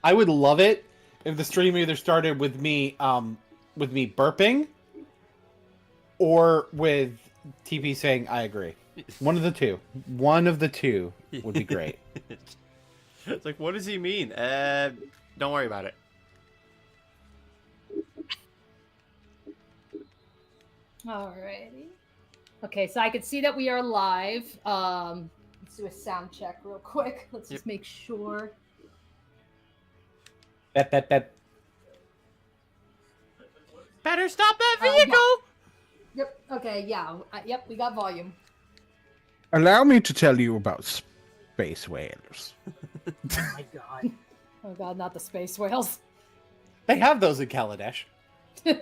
I would love it if the stream either started with me burping or with TP saying I agree. One of the two. One of the two would be great. It's like, what does he mean? Don't worry about it. Alrighty. Okay, so I can see that we are live. Let's do a sound check real quick. Let's just make sure. Bet. Better stop that vehicle! Yep. Okay, yeah. Yep, we got volume. Allow me to tell you about space whales. Oh my god. Oh god, not the space whales. They have those in Kaladesh.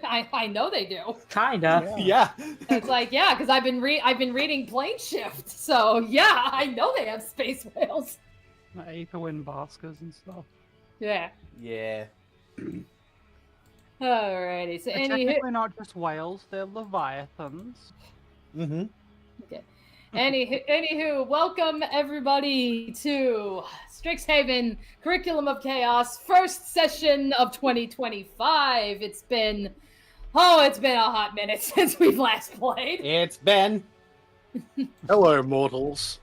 I know they do. Kinda. Yeah. It's like, yeah, because I've been reading Plane Shift, so yeah, I know they have space whales. Aether-wind baskers and stuff. Yeah. Yeah. Alrighty. So They're technically not just whales; they're leviathans. Mm-hmm. Okay. Anywho, welcome everybody to Strixhaven Curriculum of Chaos, first session of 2025. It's been a hot minute since we've last played. It's Ben. Hello, mortals.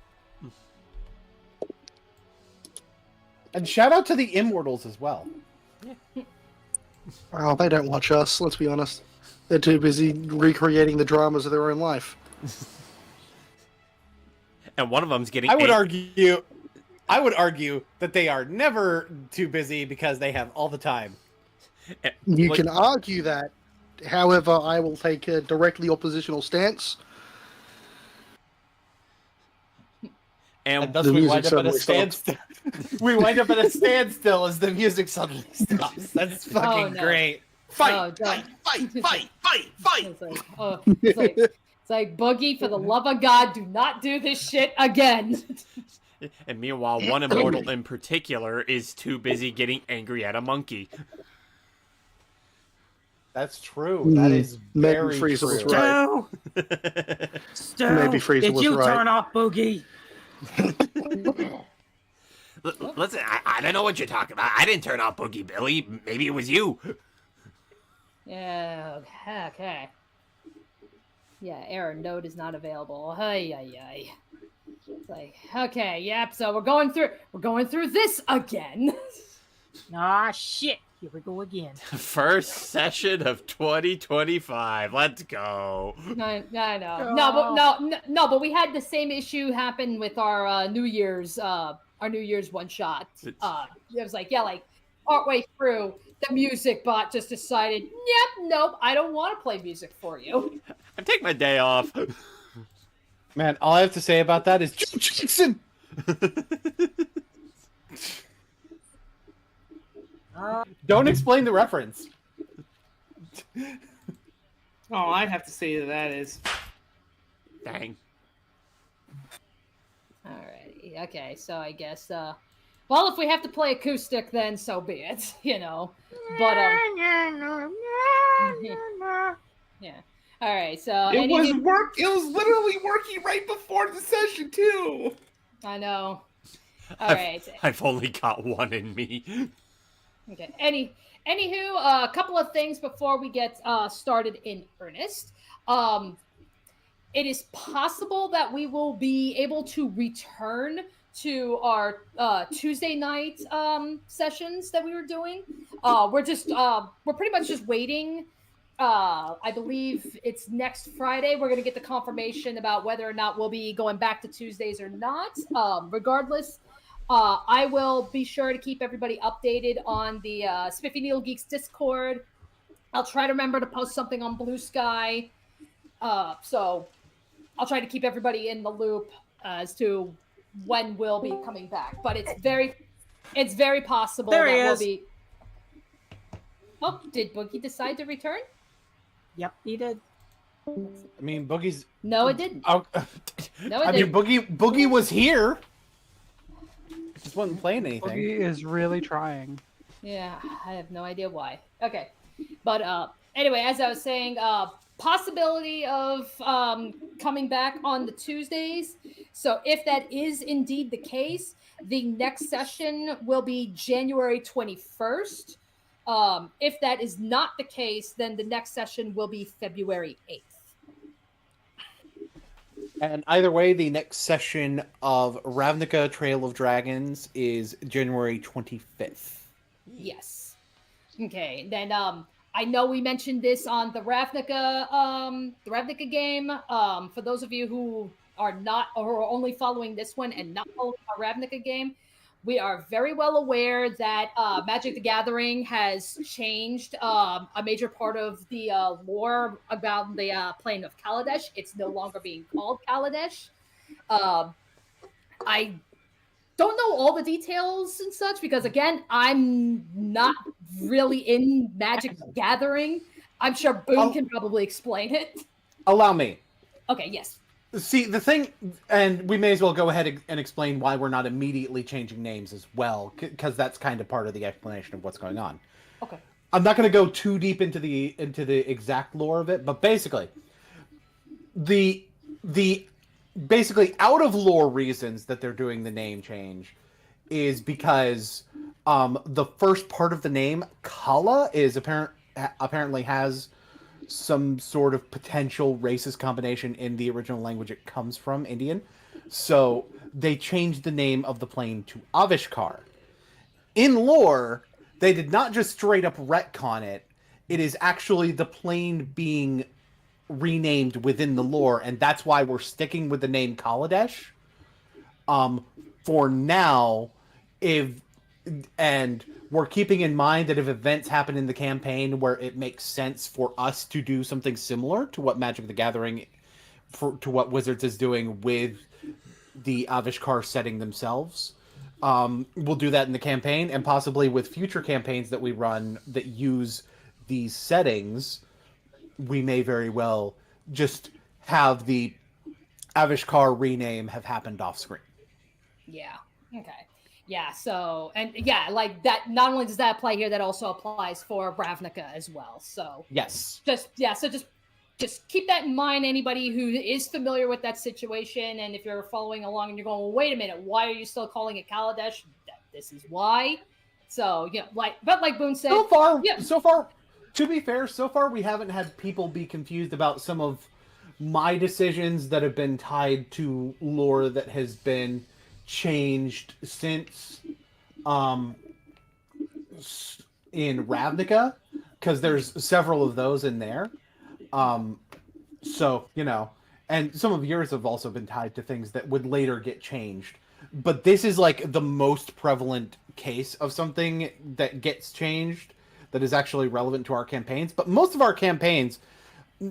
And shout out to the Immortals as well. Oh, they don't watch us, let's be honest. They're too busy recreating the dramas of their own life. And one of them's getting. I would argue that they are never too busy because they have all the time. You can argue that. However, I will take a directly oppositional stance. And thus the we music wind up at a suddenly standstill. We wind up at a standstill as the music suddenly stops. That's fucking great. Fight! It's like, Boogie, for the love of God, do not do this shit again. And meanwhile, one immortal in particular is too busy getting angry at a monkey. That's true. That is very Maybe Frieza true. was right. Stu, Maybe Frieza did was you right. turn off Boogie? Listen, I don't know what you're talking about. I didn't turn off Boogie, Billy. Maybe it was you. Yeah, okay. Yeah, error node is not available. Ay. It's like, okay, yep, so we're going through this again. Ah, shit. Here we go again. First session of 2025. Let's go. I know. No, but we had the same issue happen with our New Year's one shot. It was like, partway through, the music bot just decided, nope, I don't want to play music for you. I take my day off. Man, all I have to say about that is Joe Jackson. Don't explain the reference. All I'd have to say to that is, Dang. Alrighty, okay, so I guess, well, if we have to play acoustic, then so be it, you know. But, yeah. Alright, so... it was literally working right before the session, too! I know. Alright. I've only got one in me. Okay. Anywho, a couple of things before we get started in earnest. It is possible that we will be able to return to our Tuesday night sessions that we were doing. We're pretty much just waiting. I believe it's next Friday. We're going to get the confirmation about whether or not we'll be going back to Tuesdays or not. Regardless, I will be sure to keep everybody updated on the Spiffy Needle Geeks Discord. I'll try to remember to post something on Blue Sky. So I'll try to keep everybody in the loop as to when we'll be coming back. But it's very possible There that he we'll is. be. Oh, did Boogie decide to return? Yep, he did. I mean, Boogie's... No, it didn't. Oh, No, it I mean, didn't. Boogie was here. Just wasn't playing anything. Boogie is really trying. Yeah, I have no idea why. Okay, but anyway, as I was saying, possibility of coming back on the Tuesdays. So if that is indeed the case, the next session will be January 21st. If that is not the case, then the next session will be February 8th. And either way, the next session of Ravnica Trail of Dragons is January 25th. Yes. Okay. Then I know we mentioned this on the Ravnica game. For those of you who are not or are only following this one and not following our Ravnica game, we are very well aware that Magic the Gathering has changed a major part of the lore about the plane of Kaladesh. It's no longer being called Kaladesh. I don't know all the details and such because, again, I'm not really in Magic the Gathering. I'm sure Boone can probably explain it. Allow me. Okay, yes. See, the thing, and we may as well go ahead and explain why we're not immediately changing names as well, because that's kind of part of the explanation of what's going on. Okay. I'm not going to go too deep into the exact lore of it, but basically, the basically out of lore reasons that they're doing the name change is because the first part of the name Kala is apparently has some sort of potential racist combination in the original language it comes from, Indian. So they changed the name of the plane to Avishkar. In lore, they did not just straight up retcon it. It is actually the plane being renamed within the lore, and that's why we're sticking with the name Kaladesh. For now, and we're keeping in mind that if events happen in the campaign where it makes sense for us to do something similar to what Magic the Gathering, to what Wizards is doing with the Avishkar setting themselves, we'll do that in the campaign, and possibly with future campaigns that we run that use these settings, we may very well just have the Avishkar rename have happened off screen. Yeah. Okay. Yeah. So, and yeah, like that. Not only does that apply here, that also applies for Ravnica as well. So Yes. Just keep that in mind. Anybody who is familiar with that situation, and if you're following along and you're going, well, wait a minute, why are you still calling it Kaladesh? This is why. So yeah, like Boone said, So far, to be fair, so far we haven't had people be confused about some of my decisions that have been tied to lore that has been changed since in Ravnica, because there's several of those in there. So, and some of yours have also been tied to things that would later get changed. But this is like the most prevalent case of something that gets changed that is actually relevant to our campaigns. But most of our campaigns,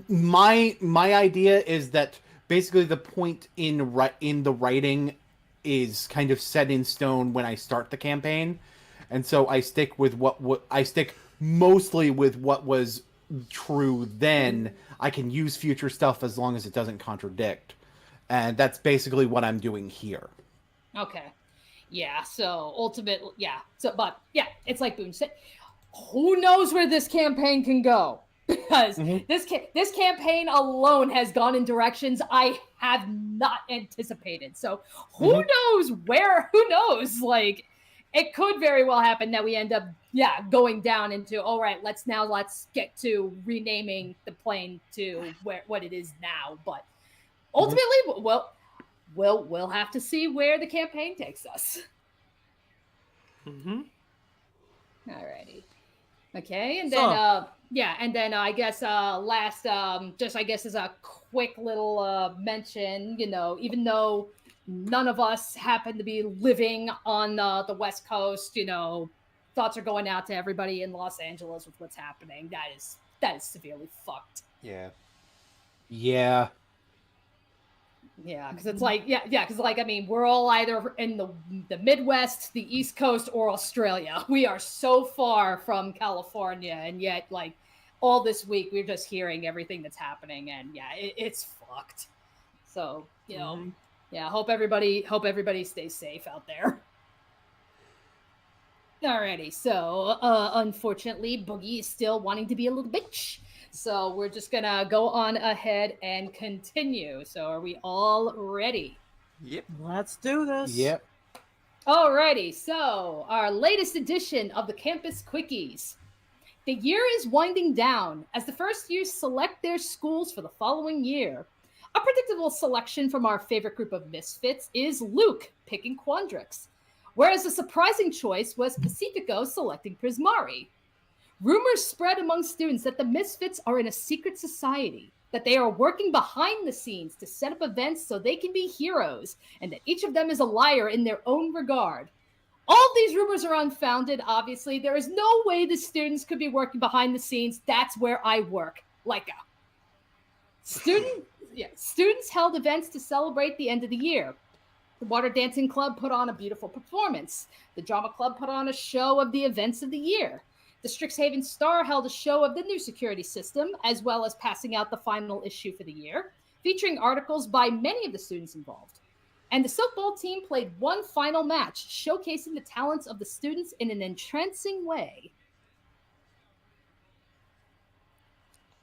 my idea is that basically the point in the writing is kind of set in stone when I start the campaign, and so I stick with I stick mostly with what was true then. I can use future stuff as long as it doesn't contradict, and that's basically what I'm doing here. Okay. Yeah. So ultimately, yeah. So, but yeah, it's like Boone said. Who knows where this campaign can go? Because this campaign alone has gone in directions I have not anticipated. So who knows where? Who knows? Like, it could very well happen that we end up, going down into, all right, let's get to renaming the plane to what it is now. But ultimately, we'll have to see where the campaign takes us. Alrighty. Okay, and then I guess last just I guess as a quick little mention, even though none of us happen to be living on the West Coast, thoughts are going out to everybody in Los Angeles with what's happening. That is severely fucked. Yeah. Yeah, because it's like, because I mean, we're all either in the Midwest, the East Coast, or Australia. We are so far from California, and yet, like, all this week, we're just hearing everything that's happening, and it's fucked. So, hope everybody stays safe out there. Alrighty, so unfortunately, Boogie is still wanting to be a little bitch. So we're just gonna go on ahead and continue. So are we all ready? Yep. Let's do this. Yep. Alrighty, so our latest edition of the Campus Quickies. The year is winding down as the first years select their schools for the following year. A predictable selection from our favorite group of misfits is Luke picking Quandrix, whereas a surprising choice was Pacifico selecting Prismari. Rumors spread among students that the misfits are in a secret society, that they are working behind the scenes to set up events so they can be heroes, and that each of them is a liar in their own regard. All of these rumors are unfounded, obviously. There is no way the students could be working behind the scenes. That's where I work. Leica. Students held events to celebrate the end of the year. The Water Dancing Club put on a beautiful performance. The Drama Club put on a show of the events of the year. The Strixhaven Star held a show of the new security system, as well as passing out the final issue for the year, featuring articles by many of the students involved. And the Silk Bowl team played one final match, showcasing the talents of the students in an entrancing way.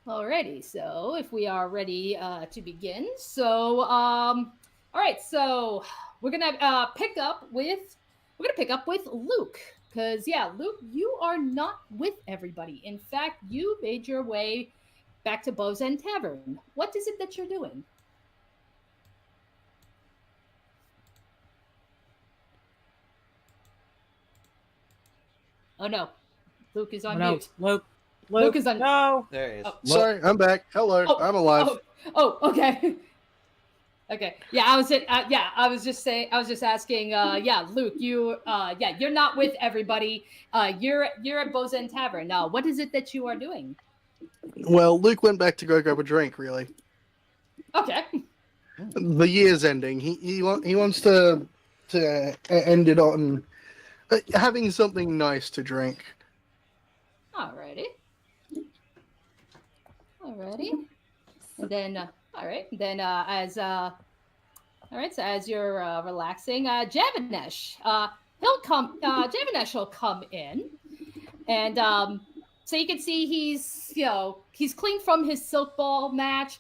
Alrighty, so if we are ready to begin, so all right, so we're gonna pick up with Luke, because yeah, Luke, you are not with everybody. In fact, you made your way back to Bozen Tavern. What is it that you're doing? Oh no, Luke is on mute. Luke is on. No. There he is. Oh. Sorry, I'm back. Hello, I'm alive. Okay. Okay. Yeah, I was just asking. Yeah, Luke, you're not with everybody. You're at Bozen Tavern. Now, what is it that you are doing? Well, Luke went back to go grab a drink. Really, Okay. the year's ending. He wants to end it on having something nice to drink. Alrighty. And then, so as you're relaxing, Javanesh, Javanesh will come in, and so you can see he's clean from his silk ball match.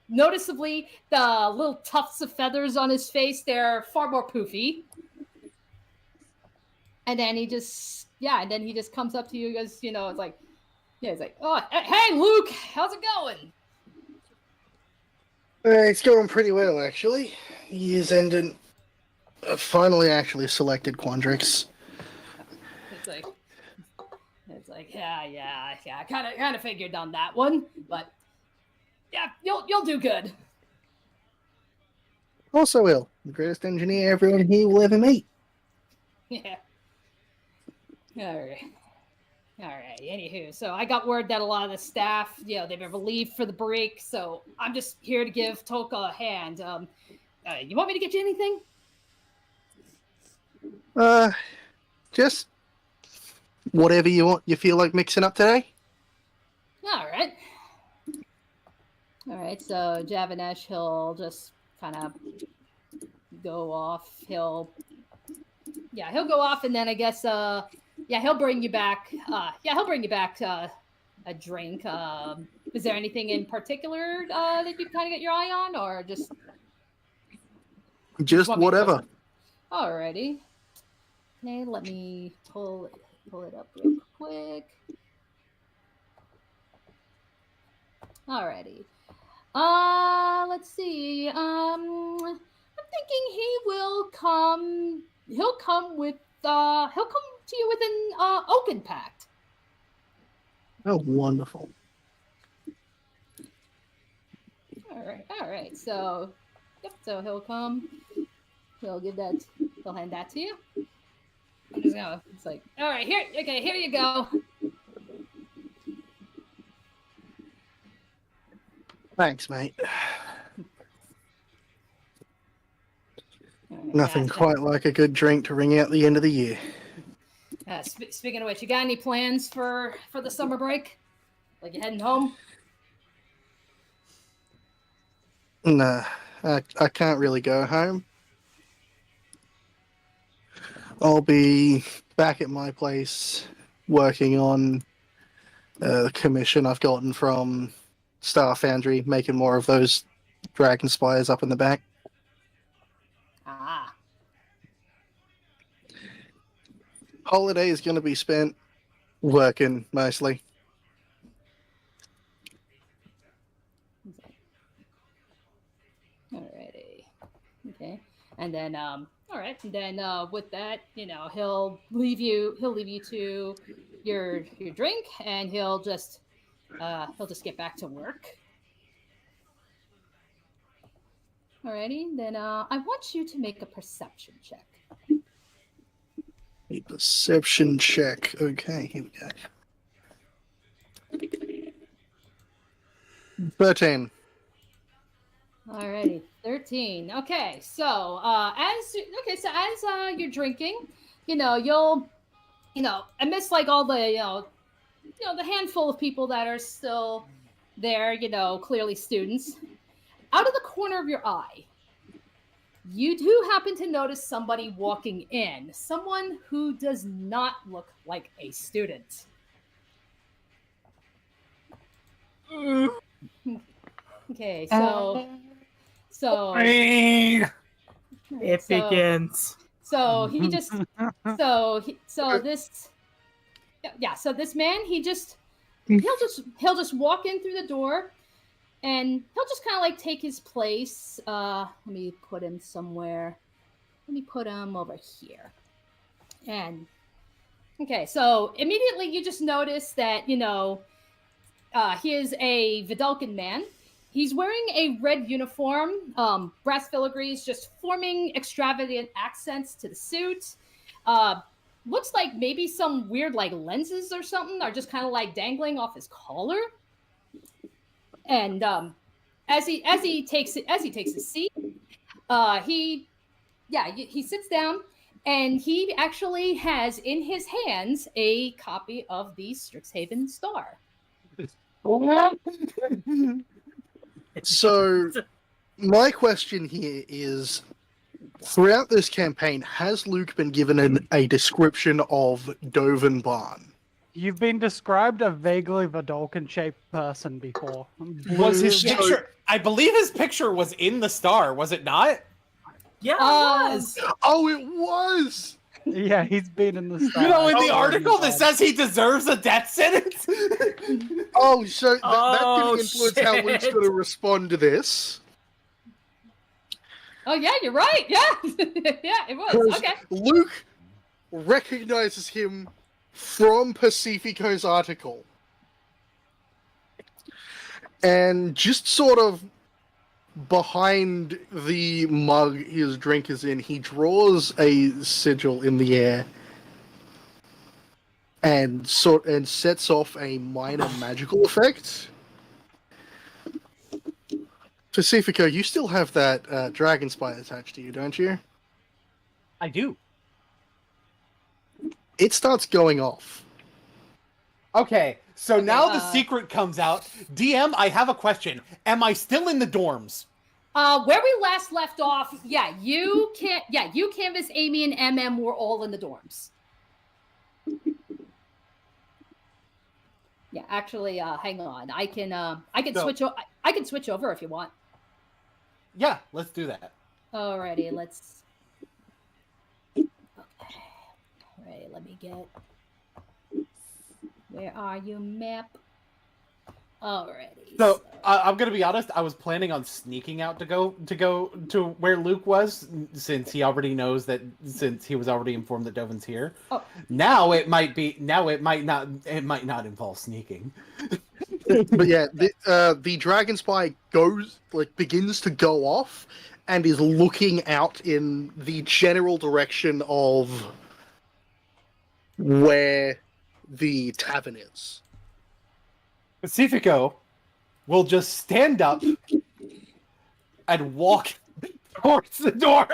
Noticeably, the little tufts of feathers on his face, they're far more poofy. And then he just comes up to you, goes, it's like, he's like, oh, hey, Luke, how's it going? It's going pretty well, actually. Year's ending. Finally, actually selected Quandrix. It's like, yeah. I kind of figured on that one, but yeah, you'll do good. Also, will the greatest engineer everyone here will ever meet. Yeah. All right. Anywho, so I got word that a lot of the staff, they've been relieved for the break. So I'm just here to give Tolka a hand. You want me to get you anything? Just whatever you want. You feel like mixing up today? All right. So Javanesh, he'll just kind of go off. He'll go off, and then I guess he'll bring you back. He'll bring you back a drink. Is there anything in particular that you kind of get your eye on, or just whatever? Alrighty. Okay, let me pull it up real quick. Alrighty. Let's see. I'm thinking he'll come to you with an oaken pact. Oh, wonderful. All right. So, yep. So he'll come. He'll hand that to you. It's like, all right, here you go. Thanks, mate. Nothing quite like a good drink to ring out the end of the year. Speaking of which, you got any plans for the summer break? Like you heading home? Nah, I can't really go home. I'll be back at my place working on commission I've gotten from Star Foundry, making more of those dragon spires up in the back. Ah. Holiday is going to be spent working mostly. Alrighty. Okay. And then all right, and then with that, he'll leave you to your drink, and he'll just get back to work. Alrighty, then I want you to make a perception check. A perception check. Okay, here we go. 13. Alrighty, 13. Okay, so as you're drinking, you'll amidst like all the the handful of people that are still there, clearly students, out of the corner of your eye, you do happen to notice somebody walking in, someone who does not look like a student. Okay, so It begins. so he just so this man, he'll just walk in through the door, and he'll just kind of like take his place. Let me put him somewhere. Let me put him over here. And okay, so immediately you just notice that he is a Vidalcan man. He's wearing a red uniform, brass filigrees just forming extravagant accents to the suit. Looks like maybe some weird like lenses or something are just kind of like dangling off his collar. And as he takes his seat, he sits down, and he actually has in his hands a copy of the Strixhaven Star. So, my question here is, throughout this campaign, has Luke been given a description of Dovan Barn? You've been described a vaguely Vidalcan-shaped person before. Was his Blue- picture? I believe his picture was in the star, was it not? Yeah, it was. Oh, it was! Yeah, he's been in the star. In the Oh, article that says he deserves a death sentence. Oh, so that Oh, didn't influence how Luke's shit. going to respond to this. Oh yeah, you're right. Yeah, yeah, it was. 'Cause Okay. Luke recognizes him from Pacifico's article. And just sort of behind the mug his drink is in, he draws a sigil in the air and sets off a minor magical effect. Pacifico, you still have that dragon spire attached to you, don't you? I do. It starts going off. Okay, so now the uh, secret comes out. DM, I have a question. Am I still in the dorms? Where we last left off, you Canvas, Amy, and MM were all in the dorms. Yeah, actually, hang on. I can switch over if you want. Yeah, let's do that. Alrighty, let's. Okay. Alright, let me get. Where are you, map? Alrighty. So I'm gonna be honest. I was planning on sneaking out to go to where Luke was, since he already knows that. Since he was already informed that Dovan's here. Oh. Now it might not involve sneaking. But yeah, the dragon spy begins to go off and is looking out in the general direction of where the tavern is. Pacifico will just stand up and walk towards the door.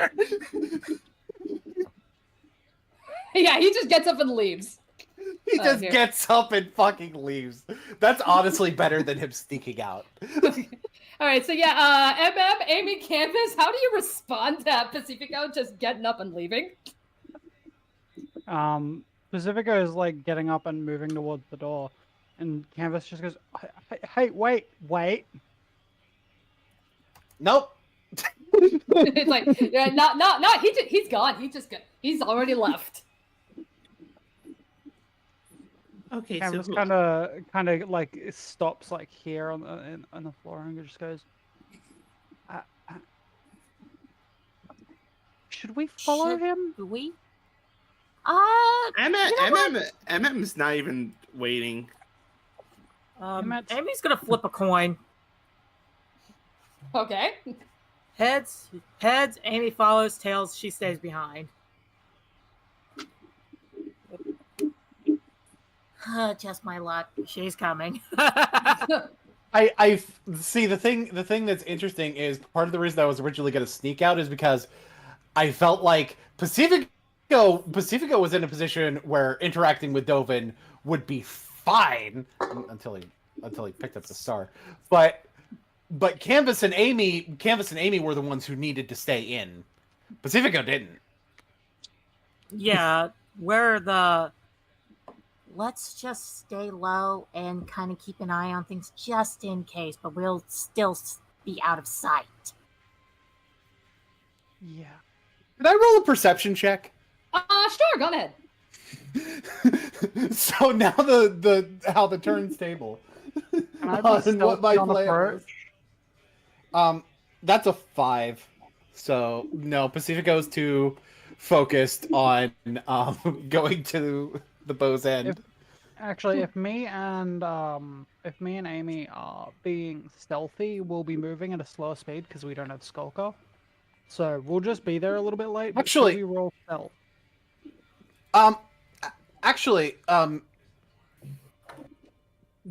Yeah, he just gets up and leaves. He just here. gets up and fucking leaves. That's honestly better than him sneaking out. All right, so yeah, MM, Amy, Canvas, how do you respond to Pacifico just getting up and leaving? Pacifico is like getting up and moving towards the door. And Canvas just goes, hey, wait. Nope. It's like, yeah, no. He's gone. He's already left. Okay, Canvas so kind of like stops like here on the floor and just goes, should we follow him? Do we? MM's not even waiting. Amy's gonna flip a coin. Okay. Heads, Amy follows. Tails, she stays behind. Just my luck. She's coming. I see the thing that's interesting is part of the reason I was originally going to sneak out is because I felt like Pacifico was in a position where interacting with Dovin would be fine until he picked up the star. But Canvas and Amy were the ones who needed to stay in. Pacifico didn't. Yeah, we're the... Let's just stay low and kind of keep an eye on things just in case, but we'll still be out of sight. Yeah. Did I roll a perception check? Sure, go ahead. So now the how the turn's table. On what my plan was. That's a 5. So no, Pacifico's too focused on going to the bow's end. If me and Amy are being stealthy, we'll be moving at a slower speed because we don't have Skulker. So we'll just be there a little bit late. Actually, we roll stealth.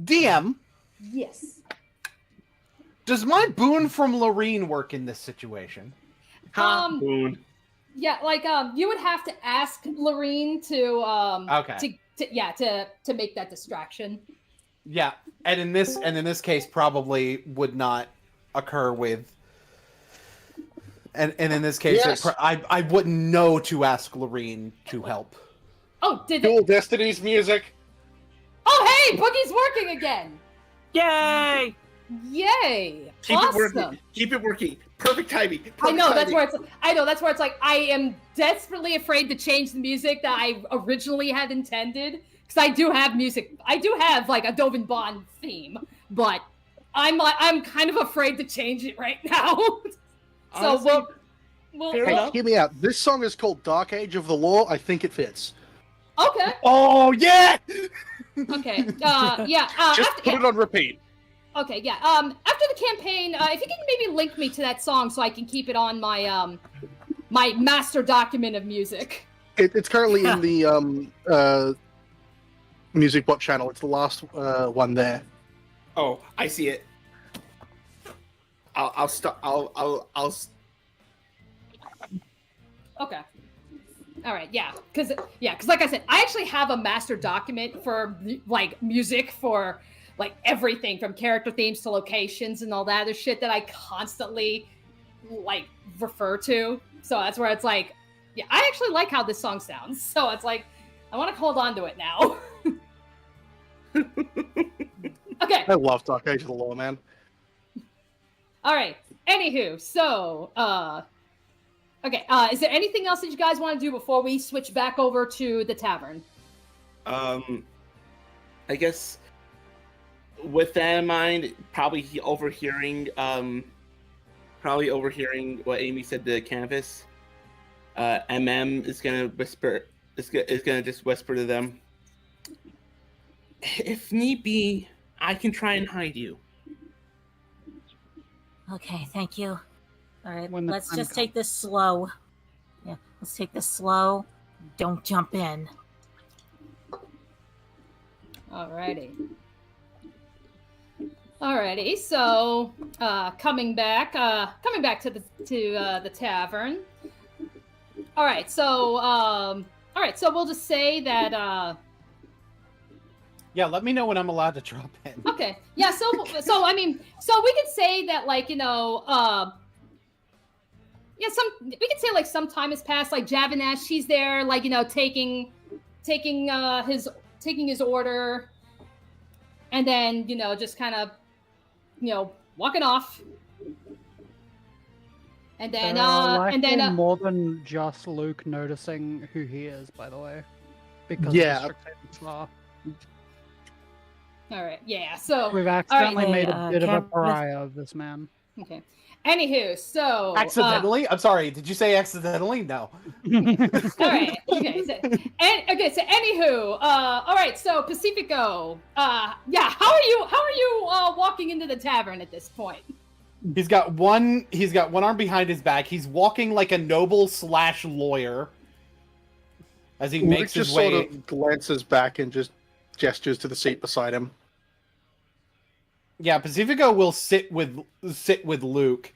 DM. Yes. Does my boon from Lorene work in this situation? Boon. Yeah, like you would have to ask Lorene to Okay. to make that distraction. Yeah, and in this case probably would not occur with. And in this case, Yes. I wouldn't know to ask Lorene to help. Oh, did Dual it? Destinies music. Oh, hey, Boogie's working again! Yay! Yay! Keep Awesome. it working. Keep it working. Perfect timing. Perfect I know that's timing. where it's. I know that's where it's like I am desperately afraid to change the music that I originally had intended because I do have music. I do have like a Dovin Bond theme, but I'm kind of afraid to change it right now. So Honestly, we'll fair Hey, enough. hear me out. This song is called Dark Age of the Law. I think it fits. okay. Oh yeah! Okay. Yeah. Just After, put it on repeat. Okay. Yeah. After the campaign, if you can maybe link me to that song so I can keep it on my my master document of music. It's currently in the Music Bot channel. It's the last one there. Oh, I see it. I'll stop. Okay. All right. Yeah. Because like I said, I actually have a master document for like music for like everything from character themes to locations and all that other shit that I constantly like refer to. So that's where it's like, yeah, I actually like how this song sounds. So it's like, I want to hold on to it now. Okay. I love Dark Age of the Law, man. All right. Anywho, so okay. Is there anything else that you guys want to do before we switch back over to the tavern? I guess with that in mind, probably overhearing what Amy said to Canvas. Is gonna whisper. Is gonna just whisper to them. If need be, I can try and hide you. Okay, thank you. All right, When the let's time just comes. take this slow. Yeah, let's take this slow. Don't jump in. Alrighty. Alrighty. So, coming back to the tavern. All right. So, we'll just say that. Yeah, let me know when I'm allowed to drop in. Okay. Yeah. So I mean, so we could say that, like, yeah, we could say like some time has passed. Like Javanash, she's there, like, taking his order. and then just kind of walking off. And then more than just Luke noticing who he is, by the way, because Yeah. of the Strixhaven Star. all right, yeah. So We've accidentally Hey, made a bit of a Canvas- pariah of this man. okay. Anywho, so Accidentally? I'm sorry. Did you say accidentally? No. all right. Okay. So anywho, all right. So Pacifico, yeah. How are you walking into the tavern at this point? He's got one arm behind his back. He's walking like a noble / lawyer as he Luke makes his just way. sort of glances back and just gestures to the seat beside him. Yeah, Pacifico will sit with Luke,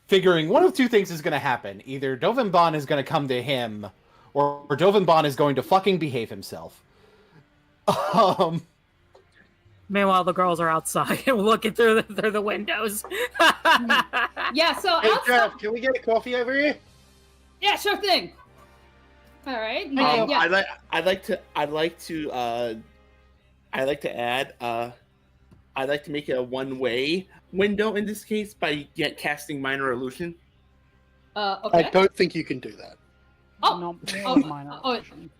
figuring one of two things is going to happen. Either Dovinbon is going to come to him, or Dovinbon is going to fucking behave himself. Meanwhile, the girls are outside looking through the windows. Yeah. So Hey, outside, Jeff, can we get a coffee over here? yeah, sure thing. All right. I'd like to add. I'd like to make it a one-way window in this case by casting minor illusion. Okay. I don't think you can do that. Oh, Minor oh, illusion.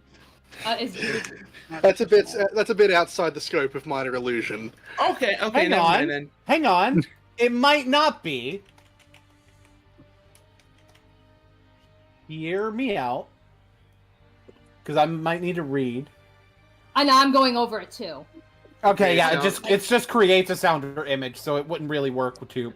That's a bit outside the scope of minor illusion. Okay, Hang never on. mind then. Hang on. It might not be. Hear me out. Because I might need to read. I know I'm going over it too. Okay, yeah, so- it just creates a sound or image, so it wouldn't really work to.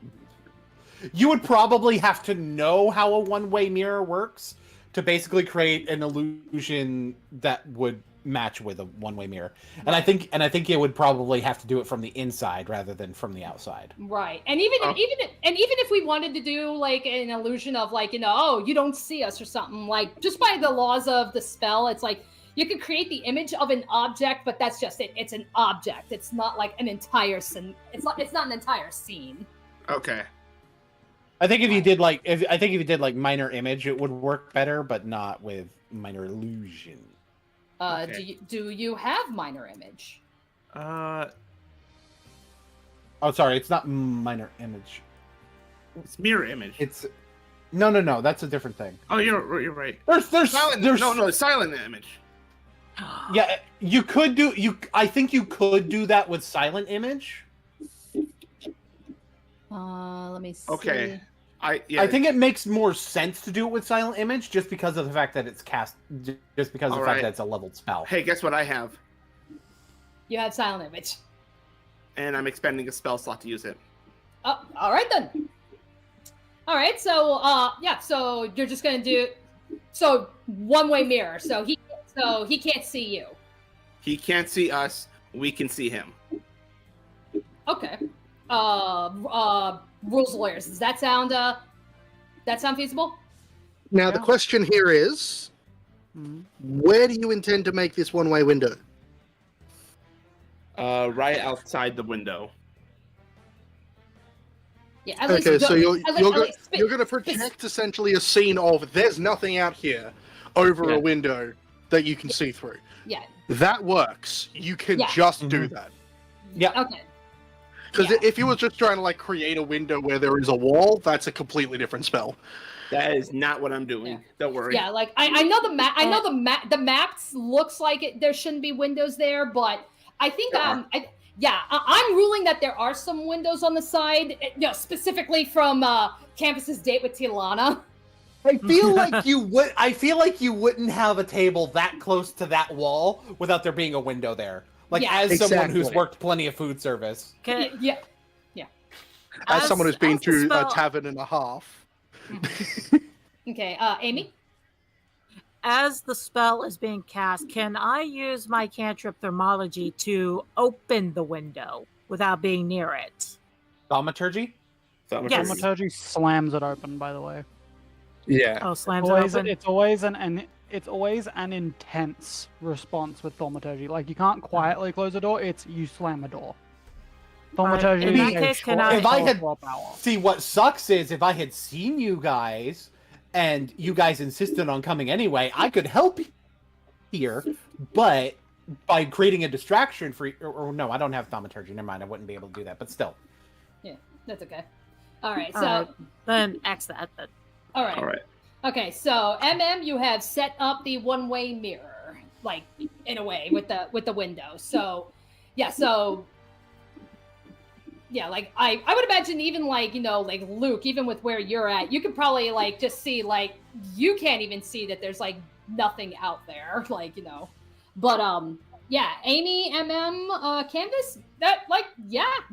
You would probably have to know how a one-way mirror works to basically create an illusion that would match with a one-way mirror. And I think it would probably have to do it from the inside rather than from the outside. Right. And even if we wanted to do like an illusion of like, oh, you don't see us or something, like just by the laws of the spell, it's like you can create the image of an object, but that's just it. It's an object. It's not like an entire scene. It's not an entire scene. Okay. I think if you did like minor image, it would work better, but not with minor illusion. Okay. Do you have minor image? Oh, sorry, it's not minor image. It's mirror image. It's no, that's a different thing. Oh, you're right. There's Silent. No, silent image. Yeah, you could do I think you could do that with silent image. Let me see. Okay. I think it makes more sense to do it with silent image just because of the fact that it's cast, just because of the fact that it's a leveled spell. Hey, guess what I have? You have silent image. And I'm expending a spell slot to use it. Oh, all right then. All right, so yeah, so you're just gonna do one-way mirror. So he can't see you. He can't see us. We can see him. Okay. Rules lawyers. Does that sound feasible? Now, the question here is, where do you intend to make this one-way window? Right outside the window. Yeah. At Okay, least so you're least going to project essentially a scene of there's nothing out here over a window that you can see through. Yeah. That works. You can just do that. Yeah. Okay. Because if you were just trying to like create a window where there is a wall, that's a completely different spell. That is not what I'm doing. Yeah. Don't worry. Yeah, like I know the map. I know the map looks like there shouldn't be windows there, but I think I'm ruling that there are some windows on the side. Specifically from Campus's date with Tilana. I feel like you would. I feel like you wouldn't have a table that close to that wall without there being a window there. Like someone who's worked plenty of food service. Yeah. As someone who's been to spell- a tavern and a half. Okay, Amy. As the spell is being cast, can I use my cantrip thermology to open the window without being near it? Thaumaturgy? Yes. Thaumaturgy slams it open, by the way. Yeah. Oh, slams it open. It's always an intense response with thaumaturgy. Like you can't quietly close a door; it's you slam a door. Thaumaturgy. in that is a case, can short I- If I had spell power. see what sucks is if I had seen you guys and you guys insisted on coming anyway, I could help here, but by creating a distraction for or no, I don't have thaumaturgy. Never mind, I wouldn't be able to do that. But still, Yeah, that's okay. All right, so Alright, then X that. Then. all right. All right. Okay, so you have set up the one-way mirror, like in a way with the window. So, yeah, like I would imagine even like like Luke, even with where you're at, you could probably like just see like you can't even see that there's like nothing out there, like but yeah, Amy, Canvas, that like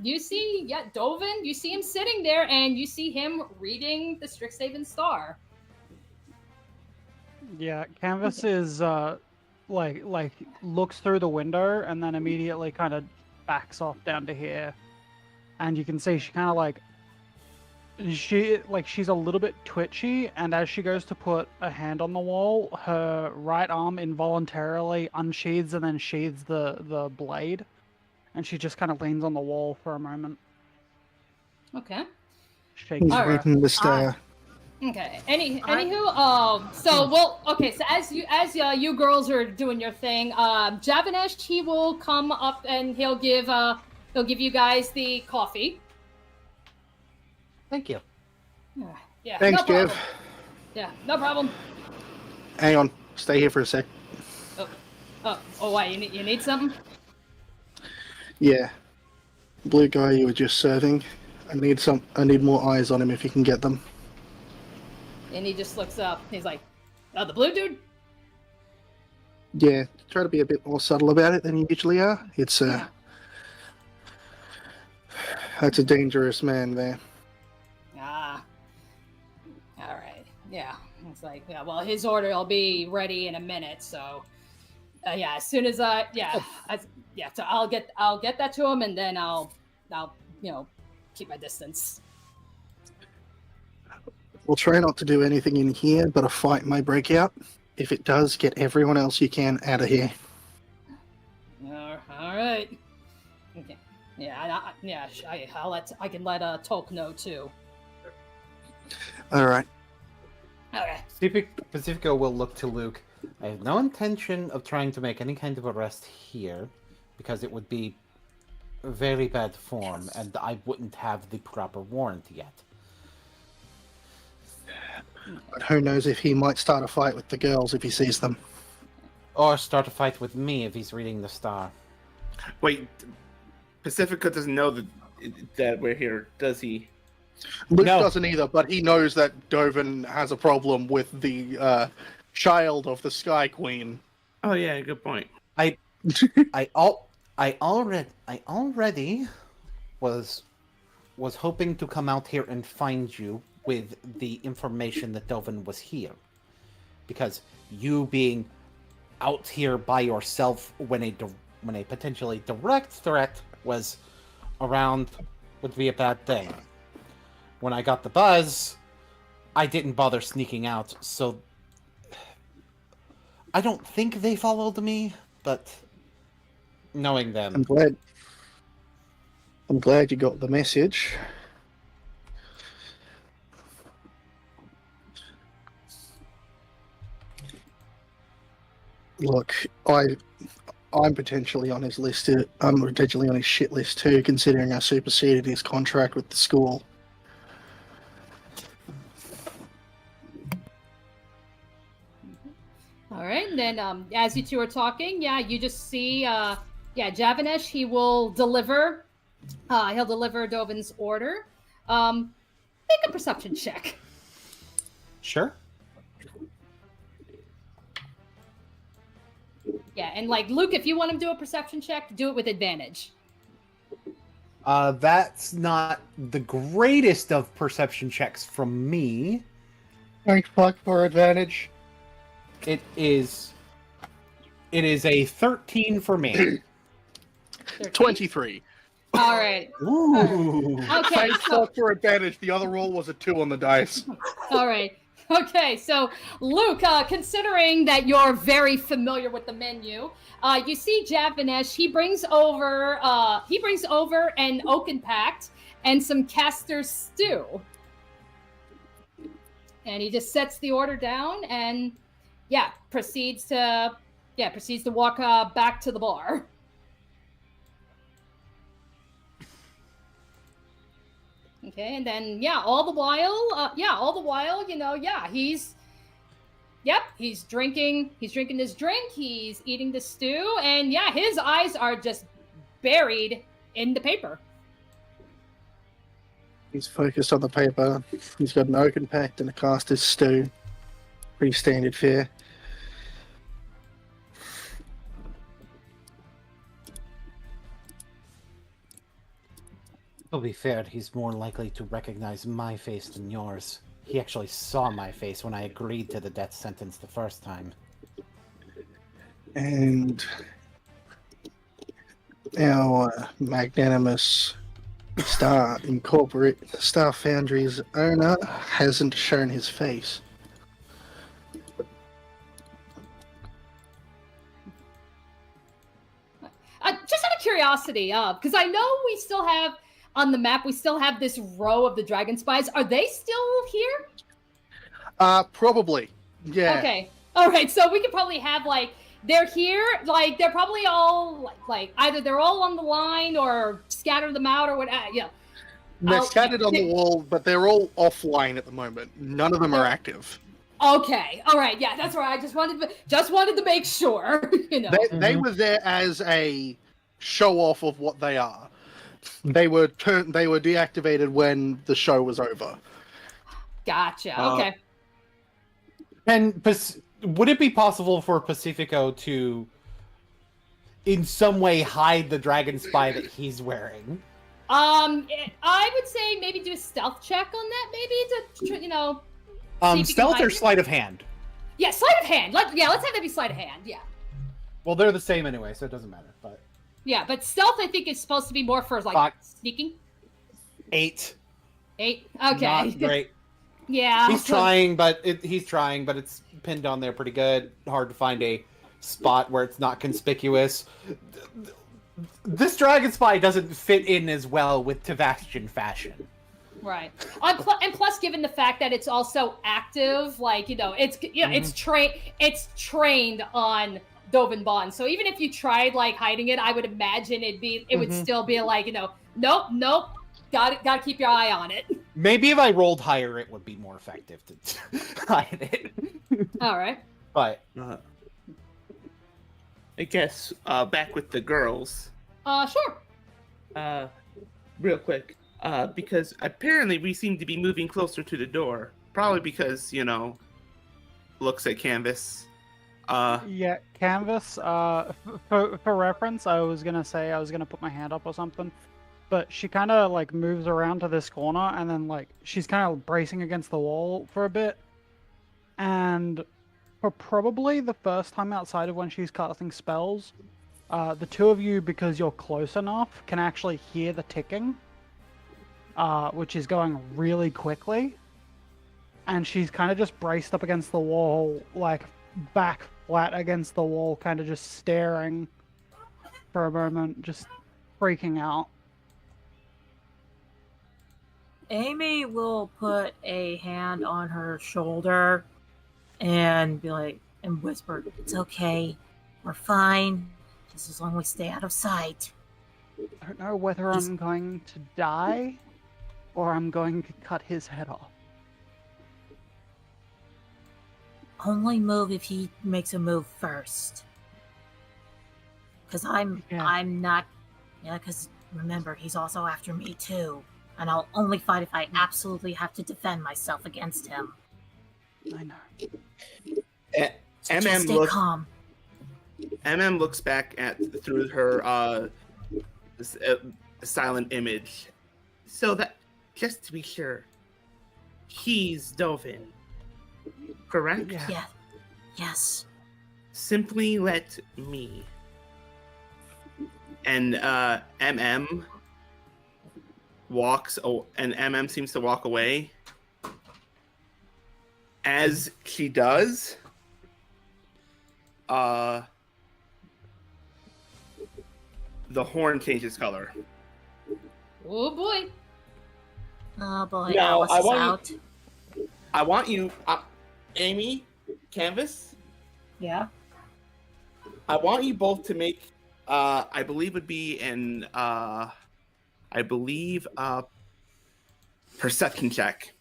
you see Dovin, you see him sitting there and you see him reading the Strixhaven Star. Yeah, Canvas is like looks through the window and then immediately kind of backs off down to here, and you can see she kind of she's a little bit twitchy, and as she goes to put a hand on the wall, her right arm involuntarily unsheathes and then sheathes the blade, and she just kind of leans on the wall for a moment. Okay. Shakes He's All right. reading the star. Okay. So as you girls are doing your thing, Javanesh, he will come up and he'll give you guys the coffee. thank you. Yeah. Thanks, no problem. Jeff. Yeah, no problem. Hang on. Stay here for a sec. Oh, why you need something? Yeah. Blue guy you were just serving. I need more eyes on him if you can get them. And he just looks up. He's like, "Oh, the blue dude." Yeah, try to be a bit more subtle about it than you usually are. It's that's a dangerous man there. Ah. All right. Yeah. It's like, yeah. Well, his order will be ready in a minute. So, yeah. As soon as so I'll get that to him, and then I'll keep my distance. We'll try not to do anything in here, but a fight may break out. If it does, get everyone else you can out of here. All right. Okay. Yeah. I can let Tolk know too. All right. Okay. Pacifico will look to Luke. I have no intention of trying to make any kind of arrest here, because it would be very bad form, and I wouldn't have the proper warrant yet. But who knows if he might start a fight with the girls if he sees them. Or start a fight with me if he's reading the star. Wait, Pacifica doesn't know that we're here, does he? Luke No. doesn't either, but he knows that Dovin has a problem with the child of the Sky Queen. Oh yeah, good point. I already was hoping to come out here and find you with the information that Dovin was here, because you being out here by yourself when a potentially direct threat was around would be a bad thing. When I got the buzz, I didn't bother sneaking out, so I don't think they followed me, but knowing them, I'm glad you got the message. Look, I'm potentially on his list. I'm potentially on his shit list too, considering I superseded his contract with the school. All right. And then, as you two are talking, you just see, Javanesh. He will deliver. He'll deliver Dovin's order. Make a perception check. sure. Yeah, and like Luke, if you want him to do a perception check, do it with advantage. That's not the greatest of perception checks from me. Thanks, fuck, for advantage. It is a 13 for me. 23. All right. Ooh. Okay. Thanks, So, fuck, for advantage. The other roll was a 2 on the dice. all right. Okay. So, Luke, considering that you're very familiar with the menu, you see Javanesh. He brings over an oaken pact and some caster stew, and he just sets the order down and proceeds to proceeds to walk back to the bar. Okay, and then all the while, he's drinking this drink, he's eating this stew, and his eyes are just buried in the paper. He's focused on the paper. He's got an oaken pact and a caster's stew. Pretty standard fare. To be fair, he's more likely to recognize my face than yours. He actually saw my face when I agreed to the death sentence the first time. And our magnanimous Star Foundry's owner hasn't shown his face. Just out of curiosity, because I know we still have on the map, we still have this row of the dragon spies. Are they still here? Probably. Yeah. Okay. All right. So we could probably have they're here. They're probably all either they're all on the line or scatter them out or what. They're scattered on the wall, but they're all offline at the moment. None of them are active. Okay. All right. Yeah, that's right. I just wanted to make sure. They were there as a show off of what they are. They were deactivated when the show was over. Gotcha. Okay. And would it be possible for Pacifico to, in some way, hide the dragon spy that he's wearing? I would say maybe do a stealth check on that. Maybe to stealth or sleight of hand? Yeah, sleight of hand. Let's have that be sleight of hand. Yeah. Well, they're the same anyway, so it doesn't matter. But yeah, but stealth I think is supposed to be more for sneaking. 8. 8. Okay. Not great. Yeah. He's trying, but it's pinned on there pretty good. Hard to find a spot where it's not conspicuous. This dragon spy doesn't fit in as well with Tavastian fashion. Right. And plus, given the fact that it's also active, it's trained on Dovin Bond. So even if you tried hiding it, I would imagine it would still be nope, gotta keep your eye on it. Maybe if I rolled higher, it would be more effective to hide it. All right. But I guess back with the girls. Sure. Real quick. Because apparently we seem to be moving closer to the door. Probably because, looks at Canvas. Yeah, Canvas. For reference, I was gonna put my hand up or something, but she kind of moves around to this corner, and then she's kind of bracing against the wall for a bit, and for probably the first time outside of when she's casting spells, the two of you, because you're close enough, can actually hear the ticking. Which is going really quickly, and she's kind of just braced up against the wall, back flat against the wall, kind of just staring for a moment, just freaking out. Amy will put a hand on her shoulder and and whisper, "It's okay, we're fine, just as long as we stay out of sight." I don't know whether I'm going to die or I'm going to cut his head off. Only move if he makes a move first. Because I'm not... Yeah, because remember, he's also after me too. And I'll only fight if I absolutely have to defend myself against him. I know. So just stay calm. MM looks back through her silent image. So that, just to be sure, he's Dovin, correct? Yeah. Yes. Simply let me. And MM walks, and MM seems to walk away. As she does, the horn changes color. Oh boy. Oh boy, Now, Alice is out. I want you, Amy, Canvas. Yeah. I want you both to make, I believe would be perception check.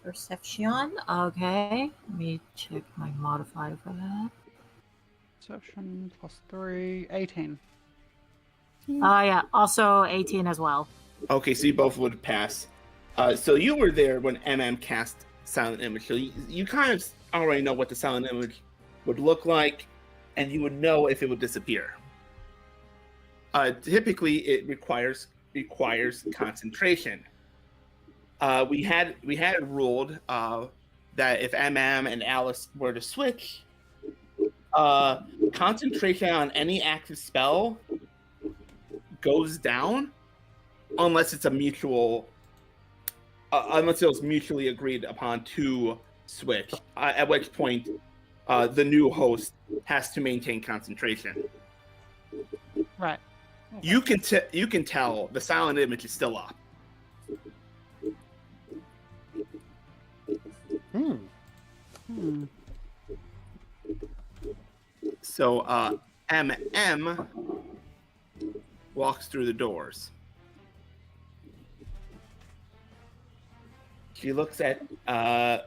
Perception. Okay. Let me check my modifier for that. Perception +3, 18. Yeah. Also 18 as well. Okay, so you both would pass. So you were there when MM cast Silent Image, so you kind of already know what the Silent Image would look like, and you would know if it would disappear. Typically, it requires concentration. We had ruled that if MM and Alice were to switch, concentration on any active spell goes down unless it's a mutual, unless it was mutually agreed upon to switch. At which point, the new host has to maintain concentration. Right. You can tell the Silent Image is still up. So MM walks through the doors. She looks at let's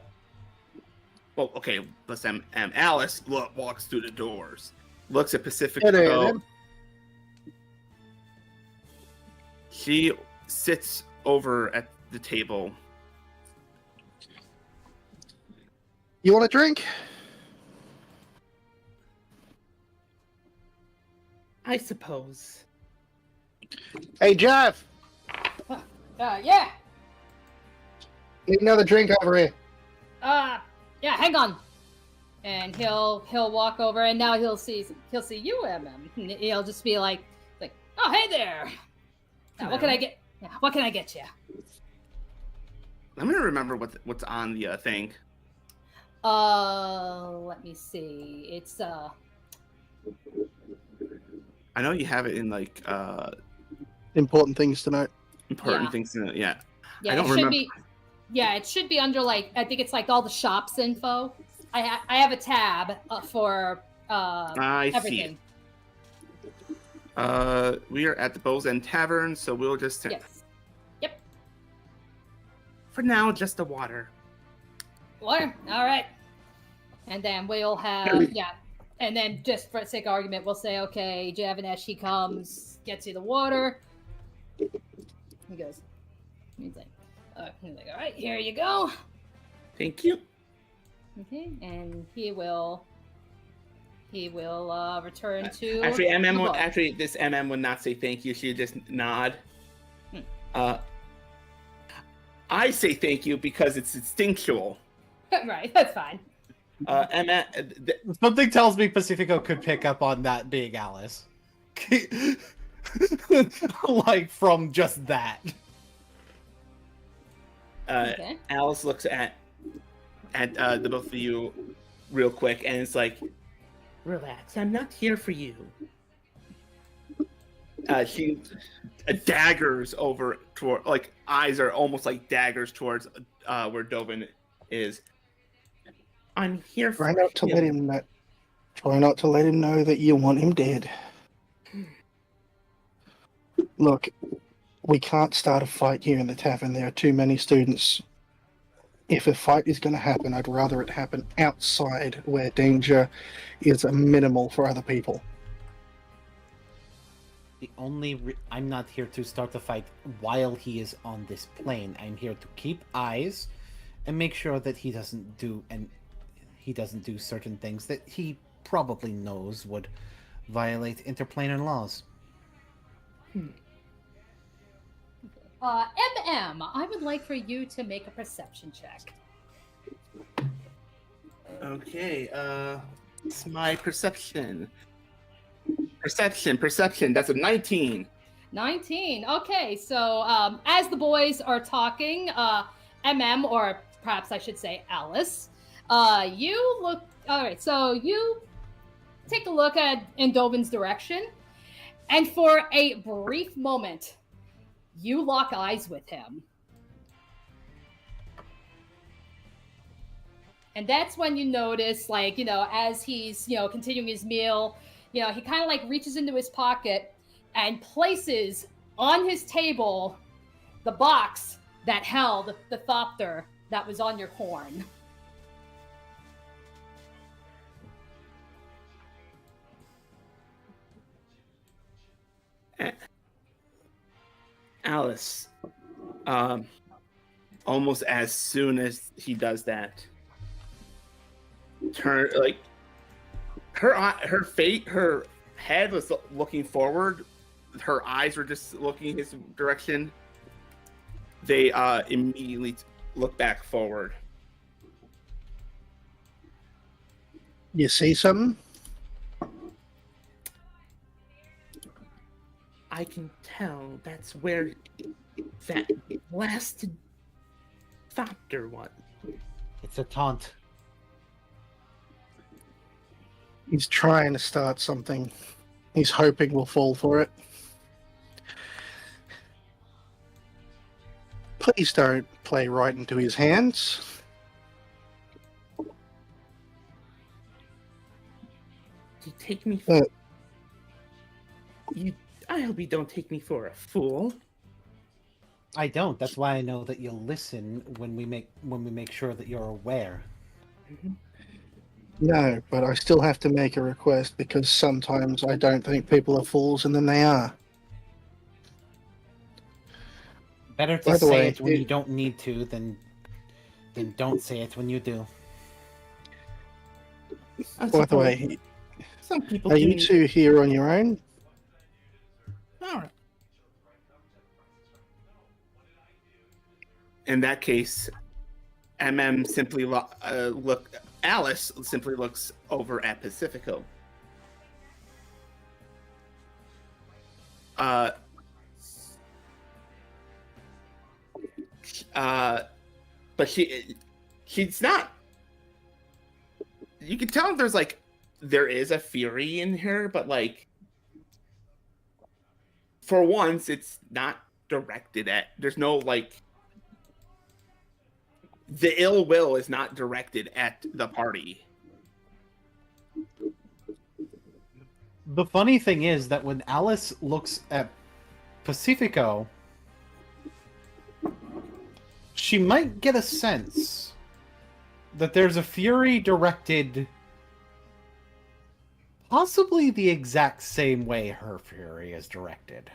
Alice walks through the doors. Looks at Pacifico. She sits over at the table. You want a drink? I suppose. Hey, Jeff. Yeah. Need another drink over here. Yeah, hang on. And he'll walk over, and now he'll see you, MM. And he'll just be like, oh, hey there. Now, what can I get? Yeah, what can I get you? I'm gonna remember what's on the thing. Let me see. It's I know you have it in Important things to note. Yeah. things to know. Yeah. Yeah, I don't it should remember. be. Yeah, it should be under I think it's all the shops info. I have a tab for I everything. see it. We are at the Bows End Tavern, so we'll just Yes. Yep. for now just the water. Water. All right. And then we'll have and then just for sake of argument, we'll say, okay, Javanesh, he comes, gets you the water. He goes. He's like, all right, here you go. Thank you. Okay, and he will return to. Actually, this MM would not say thank you. She would just nod. I say thank you because it's instinctual. Right, that's fine. Something tells me Pacifico could pick up on that being Alice. From just that. Okay. Alice looks at the both of you real quick, and it's like, relax, I'm not here for you. She daggers over toward, eyes are almost like daggers towards where Dovin is. I'm here for Try not to let him know that you want him dead. Look, we can't start a fight here in the tavern. There are too many students. If a fight is going to happen, I'd rather it happen outside where danger is minimal for other people. I'm not here to start the fight while he is on this plane. I'm here to keep eyes and make sure that he doesn't do certain things that he probably knows would violate interplanar laws. MM, I would like for you to make a perception check. Okay, it's my perception. Perception, that's a 19. 19. Okay, so as the boys are talking, MM, or perhaps I should say Alice, you look. All right, so you take a look in Dovin's direction, and for a brief moment, you lock eyes with him. And that's when you notice, like, as he's, continuing his meal, he kind of like reaches into his pocket and places on his table the box that held the thopter that was on your horn. Alice, almost as soon as he does that, her head was looking forward, her eyes were just looking his direction. They immediately look back forward. You see something? I can tell that's where that blasted thopter was. It's a taunt. He's trying to start something. He's hoping we'll fall for it. Please don't play right into his hands. You take me for... I hope you don't take me for a fool. I don't. That's why I know that you'll listen when we make sure that you're aware. No, but I still have to make a request because sometimes I don't think people are fools and then they are. Better to say it when you don't need to than don't say it when you do. By the way, some people are you two here on your own? All right. In that case, simply Alice simply looks over at Pacifico. But she's not. You can tell there is a fury in her, but for once, it's not directed at. There's no the ill will is not directed at the party. The funny thing is that when Alice looks at Pacifico, she might get a sense that there's a fury directed possibly the exact same way her fury is directed.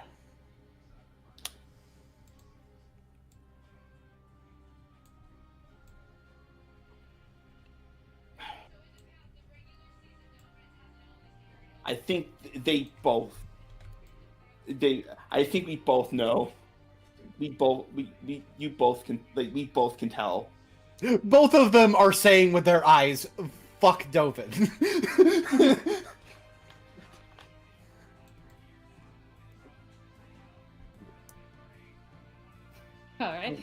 I think I think we both know. You both can tell. Both of them are saying with their eyes, "Fuck Dovin." All right.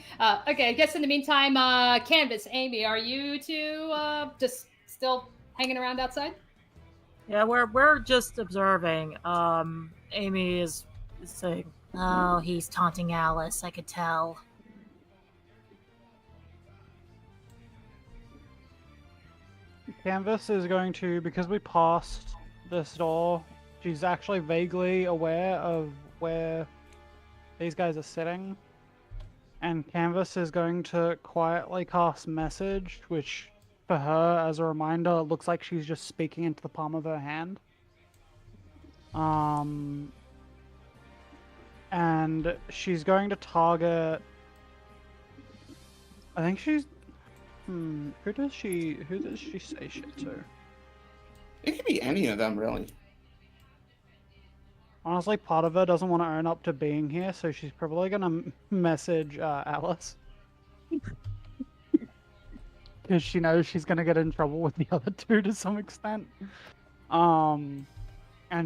Okay. I guess in the meantime, Canvas, Amy, are you two just still hanging around outside? Yeah, we're just observing. Amy is saying, Oh, he's taunting Alice, I could tell. Canvas is going to, because we passed this door, she's actually vaguely aware of where these guys are sitting. And Canvas is going to quietly cast Message, which for her, as a reminder, looks like she's just speaking into the palm of her hand. And she's going to target... I think she's... who does she say shit to? It could be any of them, really. Honestly, part of her doesn't want to own up to being here, so she's probably gonna message Alice. Because she knows she's gonna get in trouble with the other two to some extent. And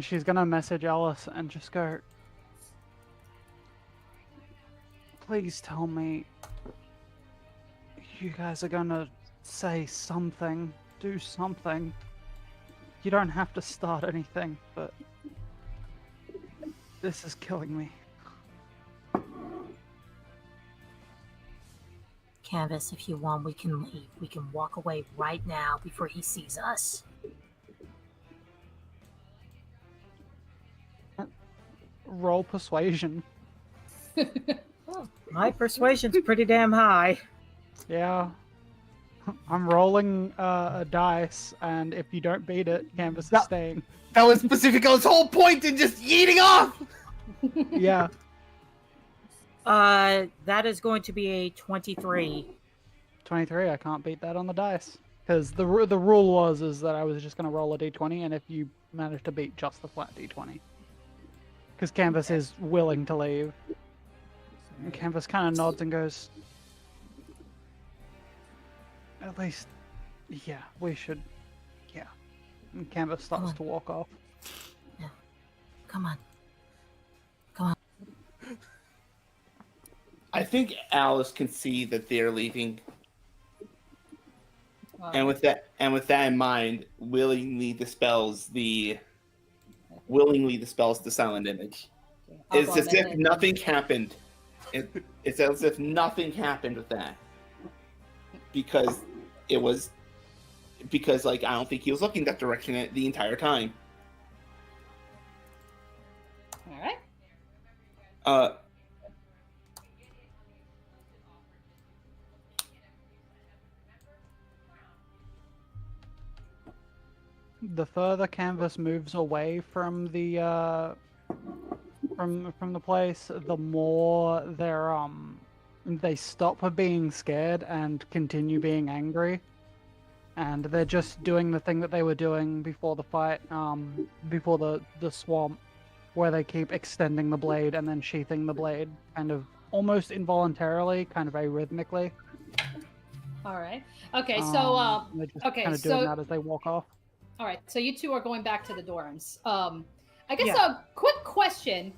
she's gonna message Alice and just go, please tell me you guys are gonna say something, do something. You don't have to start anything, but this is killing me. Canvas, if you want, we can leave. We can walk away right now before he sees us. Roll persuasion. My persuasion's pretty damn high. Yeah. I'm rolling a dice, and if you don't beat it, Canvas is staying. That was Pacifico's whole point in just yeeting off! Yeah. That is going to be a 23. 23, I can't beat that on the dice. Because the rule was that I was just going to roll a d20, and if you manage to beat just the flat d20. Because Canvas is willing to leave. And Canvas kind of nods and goes, at least, yeah, we should, yeah. And Canvas starts to walk off. Yeah. Come on. I think Alice can see that they're leaving. And with that in mind, willingly dispels the silent image. It's as if nothing happened. It's as if nothing happened with that. Because like I don't think he was looking that direction the entire time. All right. The further Canvas moves away from the from the place, the more they stop being scared and continue being angry, and they're just doing the thing that they were doing before the fight, before the swamp, where they keep extending the blade and then sheathing the blade, kind of almost involuntarily, kind of arrhythmically. All right. Okay. So they're just okay. kind of doing that as they walk off. All right, so you two are going back to the dorms. I guess Yeah. a quick question,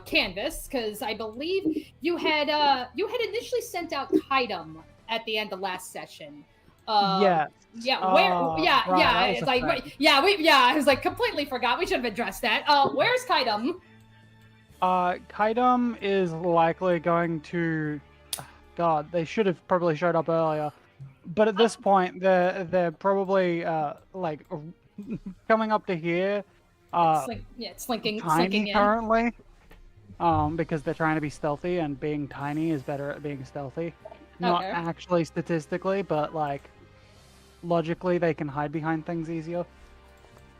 Canvas, because I believe you had initially sent out Kaitum at the end of last session. Yeah. Yeah. Where? Yeah. right, yeah. that was It's a like fact. I was like completely forgot. We should have addressed that. Where's Kaitum? Kaitum is likely going to. God, they should have probably showed up earlier. But at this point, they're probably like coming up to here. Slinking Tiny in. currently, because they're trying to be stealthy, and being tiny is better at being stealthy. Not Okay. actually statistically, but like logically, they can hide behind things easier.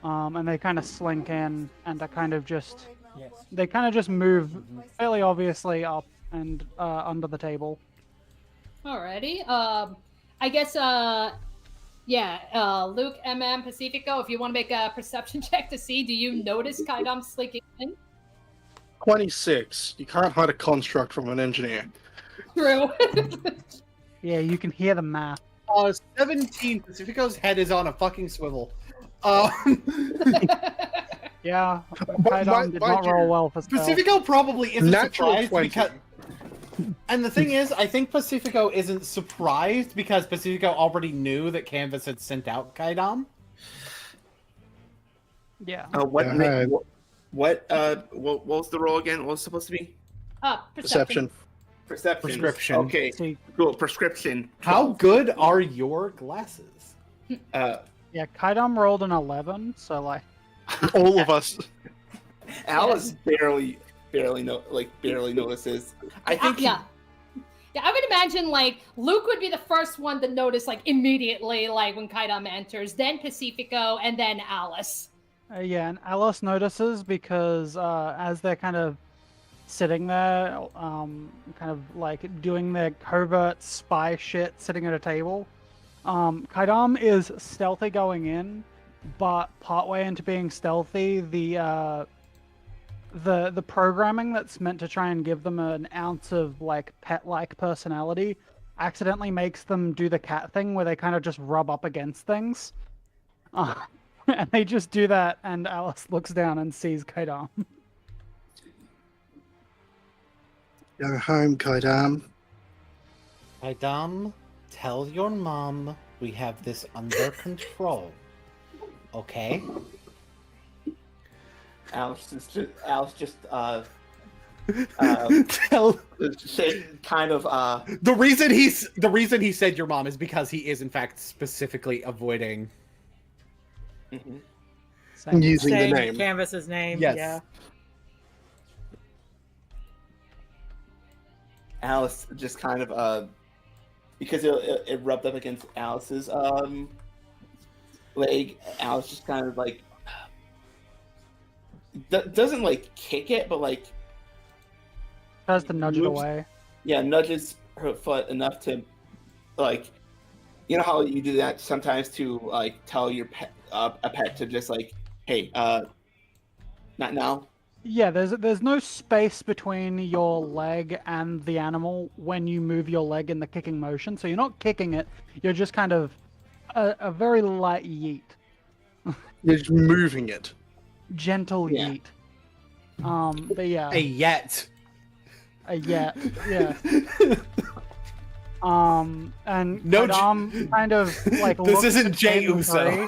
And they kind of slink in, and they kind of just move fairly obviously up and under the table. Alrighty. I guess, Luke, MM, Pacifico, if you want to make a perception check to see, do you notice Kaitum slinking in? 26. You can't hide a construct from an engineer. True. Yeah, you can hear the math. 17. Pacifico's head is on a fucking swivel. Yeah, Mind Kaitum did not you, roll well for stealth. Pacifico probably isn't Natural surprised 20. because... And the thing is, I think Pacifico isn't surprised because Pacifico already knew that Canvas had sent out Kaitum. Yeah. What Yeah. what was the roll again? What was it supposed to be? Perception. Perception. Prescription. Okay, See, cool. Prescription. How good are your glasses? yeah, Kaitum rolled an 11, so like, All of us. Alice barely notices. I think Yeah, I would imagine like Luke would be the first one to notice like immediately, like when Kaitum enters, then Pacifico, and then Alice. yeah, and Alice notices because as they're kind of sitting there, kind of like doing their covert spy shit, sitting at a table, Kaitum is stealthy going in, but partway into being stealthy, the programming that's meant to try and give them an ounce of like pet-like personality accidentally makes them do the cat thing where they kind of just rub up against things. And they just do that, and Alice looks down and sees Kaitum. Go home, Kaidam. Kaitum, tell your mom we have this under control. Okay? Alice just Tell kind of the reason he said your mom is because he is in fact specifically avoiding using the Saying name. Canvas's name. Yes. Yeah. Alice just kind of because it rubbed up against Alice's leg. Alice just kind of like doesn't like kick it, but like Tries to nudge it moves- away. Yeah, nudges her foot enough to like, you know how you do that sometimes to like tell your pet a pet to just like, hey, not now. Yeah, there's no space between your leg and the animal when you move your leg in the kicking motion. So you're not kicking it. You're just kind of a very light yeet, You're just moving it. gentle Yeah. yeet. But yeah, a yet. yeah. And No, Kadam kind of like This looks isn't Jey between the Uso.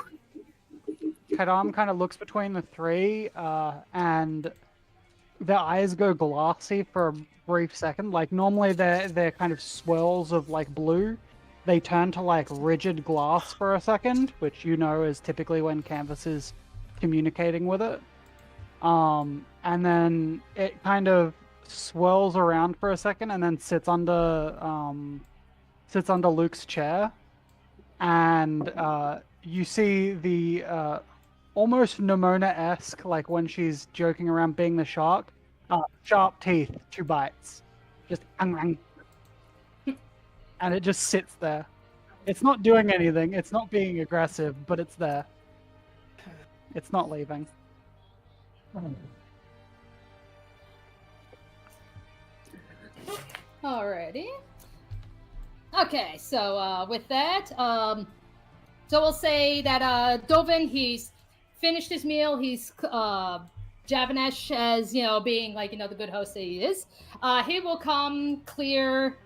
three. Kadam kind of looks between the three, and their eyes go glassy for a brief second. Like normally they're kind of swirls of like blue. They turn to like rigid glass for a second, which you know is typically when Canvas is communicating with it. And then it kind of swirls around for a second and then sits under Luke's chair. And you see the almost Nimona-esque, like when she's joking around being the shark, sharp teeth, 2 bites. Just and it just sits there. It's not doing anything, it's not being aggressive, but it's there. It's not leaving. Alrighty. Okay, so with that, so we'll say that Dovin, he's finished his meal. He's Javanesh, as you know, being like the good host that he is. He will come clear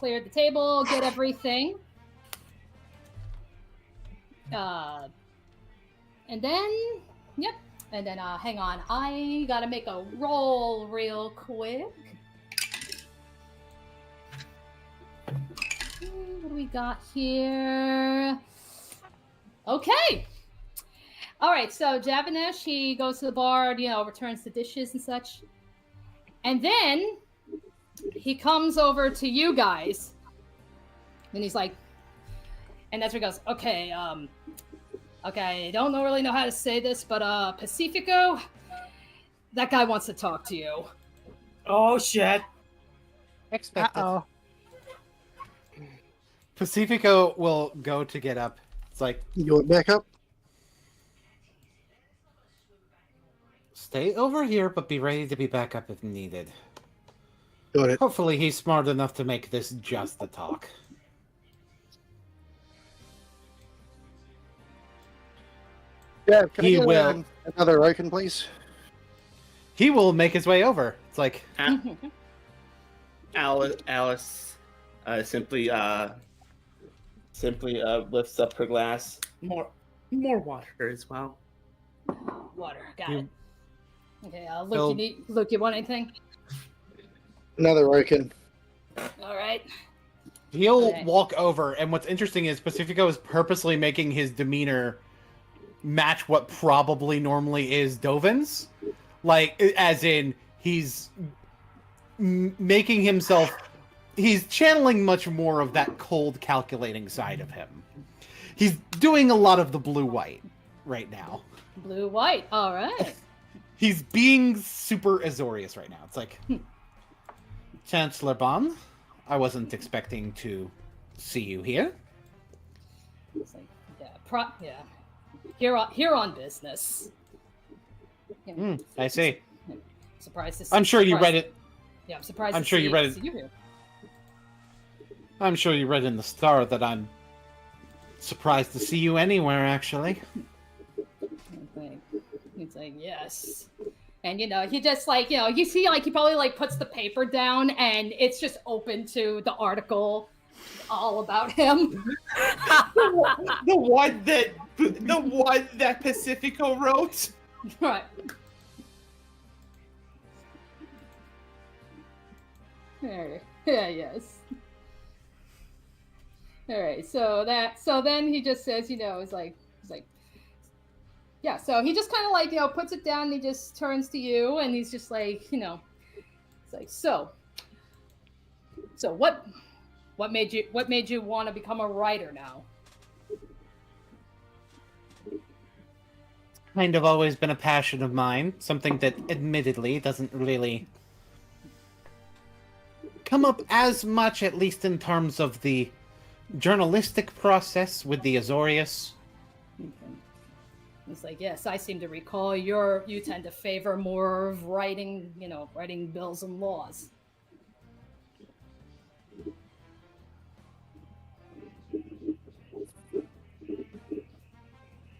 the table, get everything, and then and then hang on, I gotta make a roll real quick. What do we got here? Okay. All right, so Javanesh, he goes to the bar, returns the dishes and such. And then he comes over to you guys. And he's like, and that's where he goes, okay, I don't really know how to say this, but Pacifico, that guy wants to talk to you. Oh shit. Expected. Uh-oh. Pacifico will go to get up. It's like, You want back up? stay over here, but be ready to be back up if needed. Got it. Hopefully he's smart enough to make this just a talk. Yeah, can He I get will. another Roken, please? He will make his way over. It's like, Alice simply lifts up her glass. More water as well. Water, got You- it. Okay, He'll- Luke, you want anything? Another Roken. All right. he'll Okay. walk over, and what's interesting is Pacifico is purposely making his demeanor match what probably normally is Dovin's. Like, as in, he's making himself... He's channeling much more of that cold, calculating side of him. He's doing a lot of the blue-white right now. Blue-white, all right. He's being super Azorius right now. It's like, Chancellor Bond, I wasn't expecting to see you here. It's like, Here on business. Yeah, I see. surprised to see. I'm sure you surprised- read it. Yeah, I'm surprised. I'm to sure see, you read it. see you here. I'm sure you read in the Star that I'm surprised to see you anywhere, actually. He's like, yes. And he just like, you see like he probably like puts the paper down and it's just open to the article all about him. The one that Pacifico wrote. Right. Alright. Yeah, yes. Alright, so then he just says, he's like, yeah, so he just kind of like, puts it down and he just turns to you and he's just like, it's like, so what made you want to become a writer now? Kind of always been a passion of mine, something that admittedly doesn't really come up as much, at least in terms of the journalistic process with the Azorius. Okay. It's like, yes, I seem to recall you tend to favor more of writing bills and laws.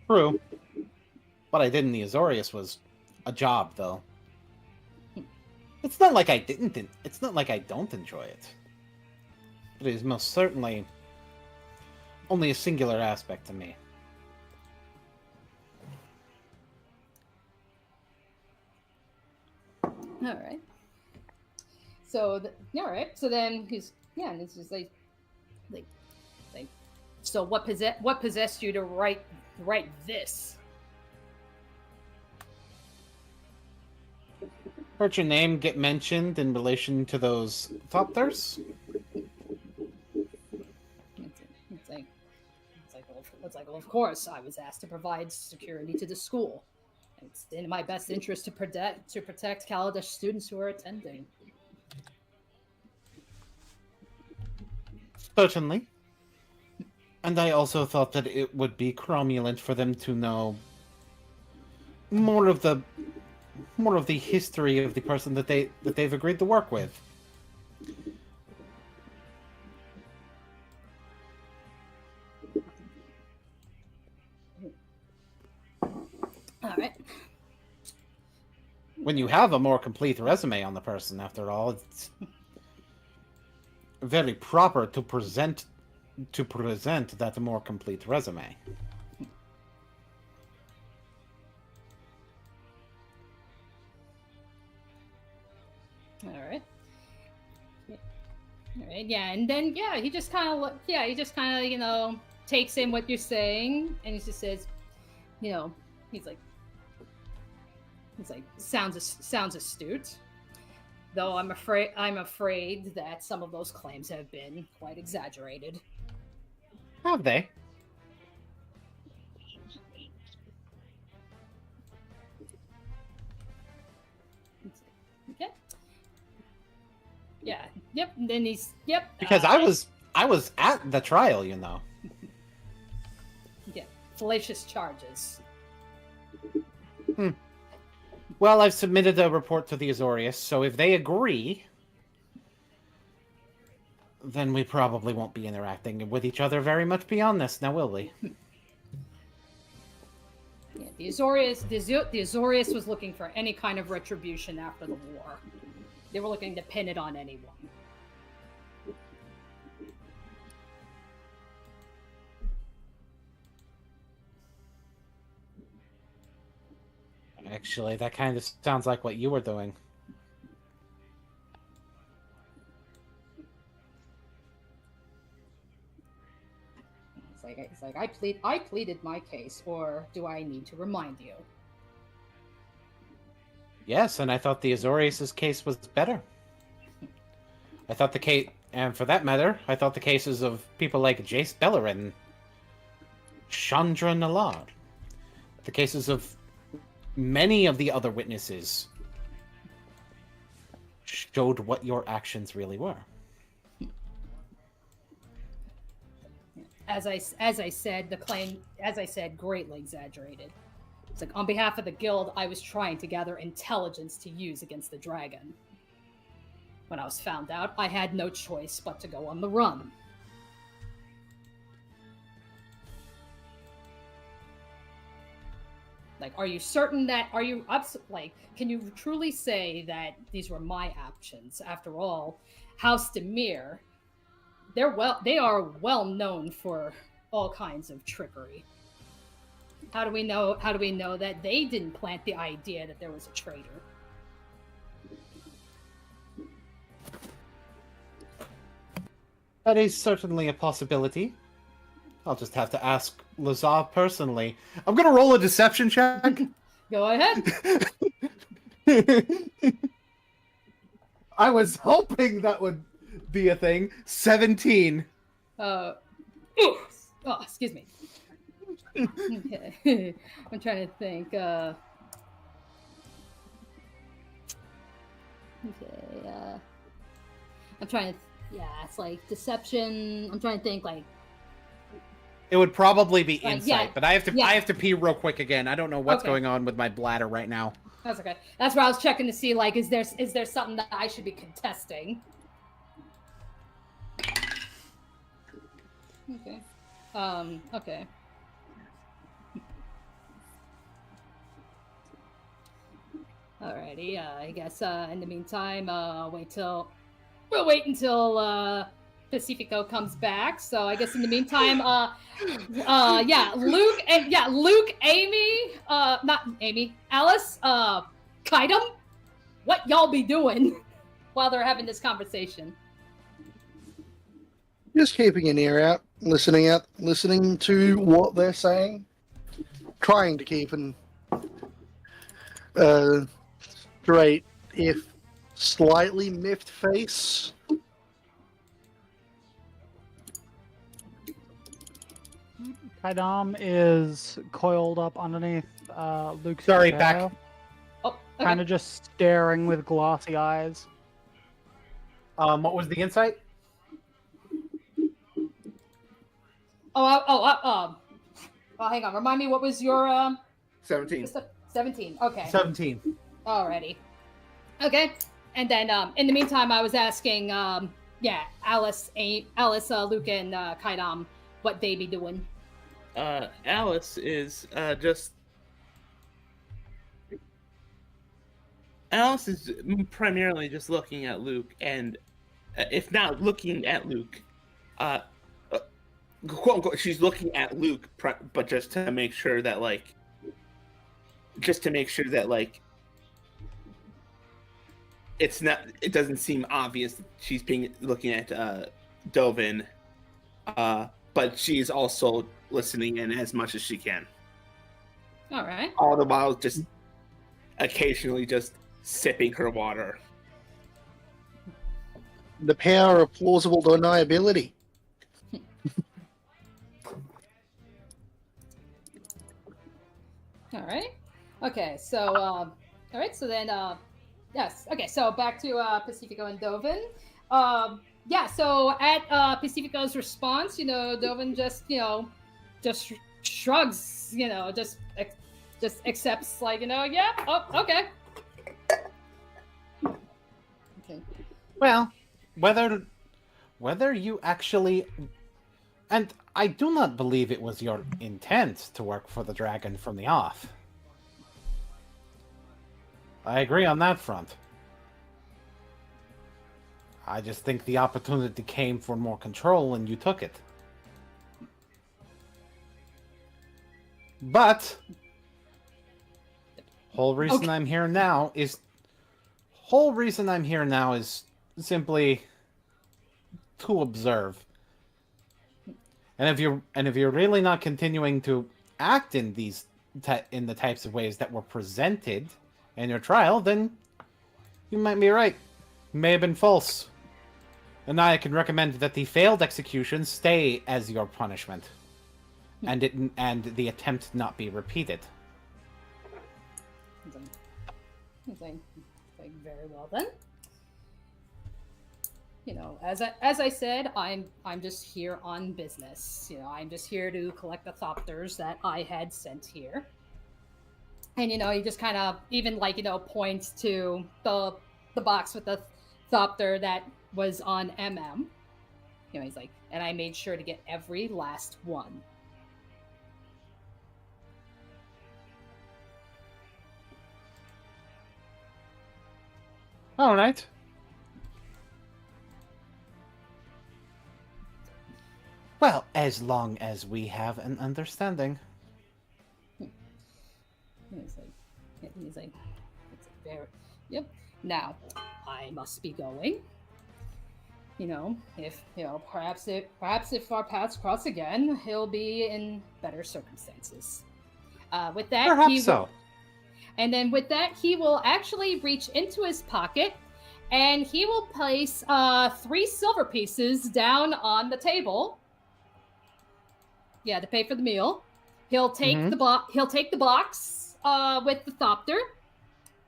True. What I did in the Azorius was a job, though. It's not like I don't enjoy it. It is most certainly only a singular aspect to me. All right. So, all right. So then and it's just like, so what possessed you to write this? Heard your name get mentioned in relation to those thopters? It's like, well, of course, I was asked to provide security to the school. It's in my best interest to protect Kaladesh students who are attending. Certainly. And I also thought that it would be cromulent for them to know more of the history of the person that they've agreed to work with. All right. When you have a more complete resume on the person, after all, it's very proper to present that more complete resume. All right. All right. Yeah, and then he just kind of takes in what you're saying, and he just says, he's like sounds astute. Though I'm afraid that some of those claims have been quite exaggerated. Have they? Okay. Yeah. Yep. And then yep. Because I was at the trial, you know. Yeah. Fallacious charges. Well, I've submitted a report to the Azorius, so if they agree, then we probably won't be interacting with each other very much beyond this, now will we? Yeah, the Azorius was looking for any kind of retribution after the war. They were looking to pin it on anyone. Actually, that kind of sounds like what you were doing. It's like I pleaded my case, or do I need to remind you? Yes, and I thought the Azorius' case was better. I thought the case, and for that matter, I thought the cases of people like Jace Bellerin, Chandra Nalad, the cases of many of the other witnesses showed what your actions really were. As I said, the claim, greatly exaggerated. It's like, on behalf of the guild, I was trying to gather intelligence to use against the dragon. When I was found out, I had no choice but to go on the run. Like, are you certain that, can you truly say that these were my actions? After all, House Demir, they are well known for all kinds of trickery. How do we know that they didn't plant the idea that there was a traitor? That is certainly a possibility. I'll just have to ask Lazar personally. I'm gonna roll a deception check. Go ahead. I was hoping that would be a thing. 17. Oh, excuse me. Okay. I'm trying to think. I'm trying to. Yeah, it's like deception. I'm trying to think like. It would probably be Right, insight, yeah, but I have to yeah. I have to pee real quick again. I don't know what's Okay. going on with my bladder right now. That's okay. That's where I was checking to see like, is there something that I should be contesting? Okay. Okay. Alrighty. I guess. In the meantime, we'll wait until Pacifico comes back. So I guess in the meantime, Luke, Amy, not Amy, Alice, Kaidam, what y'all be doing while they're having this conversation? Just keeping an ear out, listening to what they're saying, trying to keep an straight, if slightly miffed face. Kaidam is coiled up underneath Luke's Sorry, chair, back. Oh, okay. kind of just staring with glassy eyes. What was the insight? Oh, hang on. Remind me, what was your 17. 17. Okay. 17. Alrighty. Okay. And then in the meantime, I was asking, Alice, Luke, and Kaidam what they be doing. Alice is Alice is primarily just looking at Luke, and if not looking at Luke, quote unquote, she's looking at Luke, but just to make sure that it doesn't seem obvious that she's looking at Dovin, but she's also listening in as much as she can. All right. All the while just occasionally just sipping her water. The power of plausible deniability. All right. Okay. So, all right. So then, yes. Okay. So back to Pacifico and Dovin. So at Pacifico's response, Dovin just shrugs. Just accepts, like, yeah. Oh, okay. Okay. Well, whether you actually, and I do not believe it was your intent to work for the dragon from the off. I agree on that front. I just think the opportunity came for more control and you took it. But whole reason I'm here now is simply to observe. And if you're really not continuing to act in in the types of ways that were presented in your trial, then you might be right. It may have been false. And I can recommend that the failed execution stay as your punishment, and the attempt not be repeated. Very well then. As I said, I'm just here on business. I'm just here to collect the thopters that I had sent here. And he just kind of even points to the box with the thopter that was on he's like, and I made sure to get every last one. All right. Well, as long as we have an understanding. He's like, very, yep. Now, I must be going. Perhaps if our paths cross again, he'll be in better circumstances. With that, Perhaps so. And then with that, he will actually reach into his pocket, and he will place 3 silver pieces down on the table. Yeah, to pay for the meal. He'll take the box with the thopter,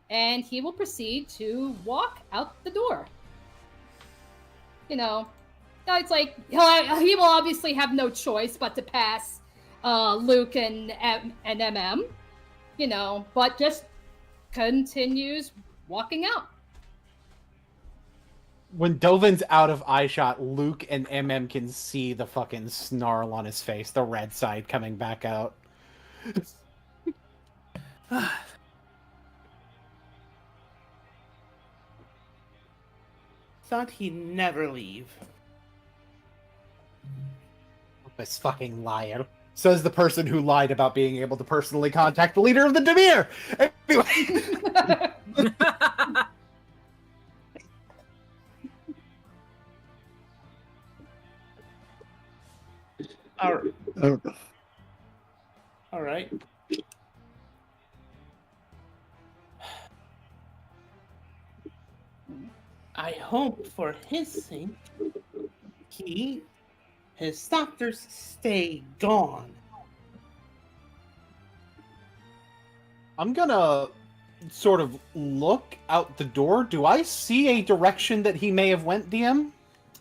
and he will proceed to walk out the door. It's like he will obviously have no choice but to pass Luke and MM, but just continues walking out. When Dovin's out of eye shot, Luke and MM can see the fucking snarl on his face, the red side coming back out. Thought he'd never leave. This fucking liar. Says the person who lied about being able to personally contact the leader of the Demir! Anyway. All right. I hope for his sake, his doctors stay gone. I'm gonna sort of look out the door. Do I see a direction that he may have went, DM?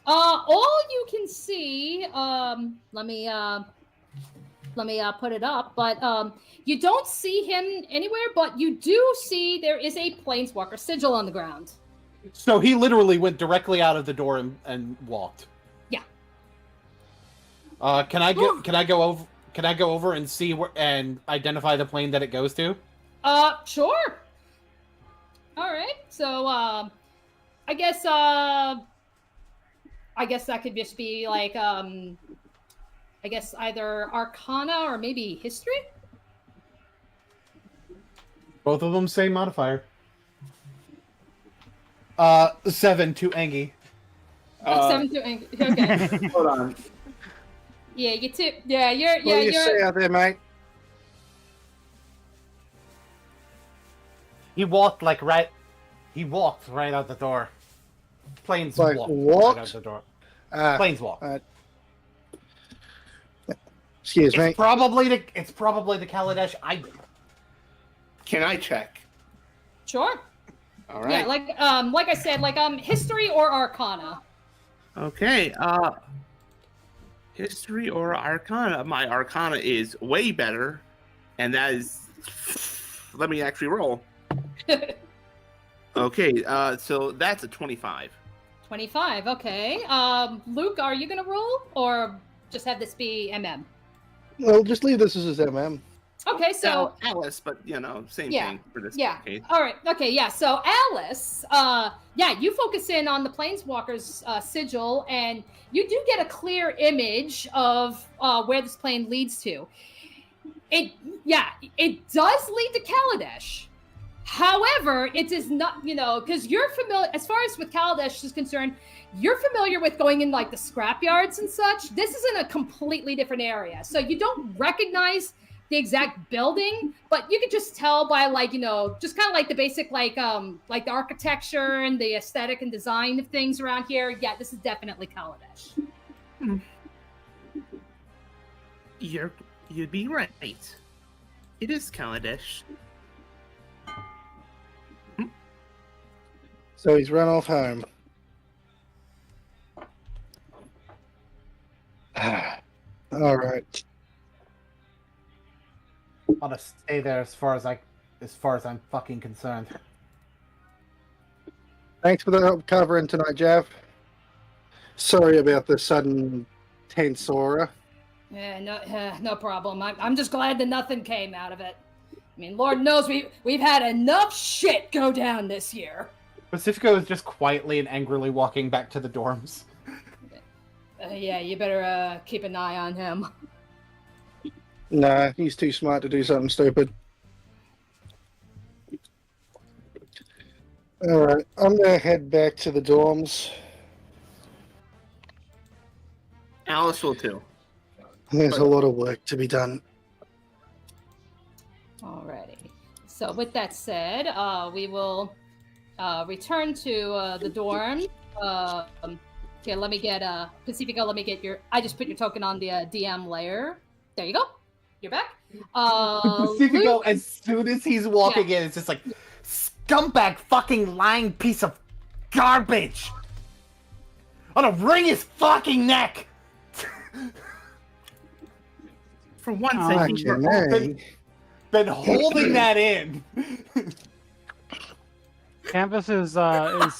All you can see, let me put it up, but you don't see him anywhere, but you do see there is a planeswalker sigil on the ground. So he literally went directly out of the door and walked. Yeah. Can I go over and see and identify the plane that it goes to? Sure. All right. So I guess that could just be like I guess either Arcana or maybe History. Both of them same modifier. 7 to Angie. 7 to Angie. Okay. Hold on. Yeah, you too. Yeah, What do you say out there, mate? He walked right out the door. Planes Like walked walked? right out the door. Ah, Planes walked. Excuse me. It's probably the Kaladesh. Can I check? Sure. All right. Yeah, like I said, History or Arcana. Okay. History or Arcana? My Arcana is way better, and that is. Let me actually roll. Okay. So that's a 25. 25. Okay. Luke, are you gonna roll or just have this be MM? Well, just leave this as his MM. Okay, so Alice, but same Yeah, thing for this case. All right. Okay. Yeah. So Alice, you focus in on the Planeswalker's sigil, and you do get a clear image of where this plane leads to. It does lead to Kaladesh. However, it is not, because you're familiar, as far as with Kaladesh is concerned, you're familiar with going in like the scrapyards and such. This is in a completely different area, so you don't recognize the exact building, but you can just tell by just kind of like the basic like the architecture and the aesthetic and design of things around here. Yeah, this is definitely Kaladesh. You'd be right. It is Kaladesh. So he's run off home. All right. I'm gonna stay there as far as I'm fucking concerned. Thanks for the help covering tonight, Jeff. Sorry about the sudden tense aura. Yeah, no problem. I'm just glad that nothing came out of it. I mean, Lord knows we've had enough shit go down this year. Pacifico is just quietly and angrily walking back to the dorms. Yeah, you better keep an eye on him. Nah, he's too smart to do something stupid. Alright, I'm gonna head back to the dorms. Alice will too. There's a lot of work to be done. Alrighty. So with that said, we will return to the dorm. Okay, let me get Pacifico. Let me get your. I just put your token on the DM layer. There you go. You're back. Pacifico, Luke? as soon as he's walking in, it's just like scumbag, fucking lying piece of garbage. I'm gonna wring his fucking neck. For once, Oh, I think we're Been holding that in. Canvas is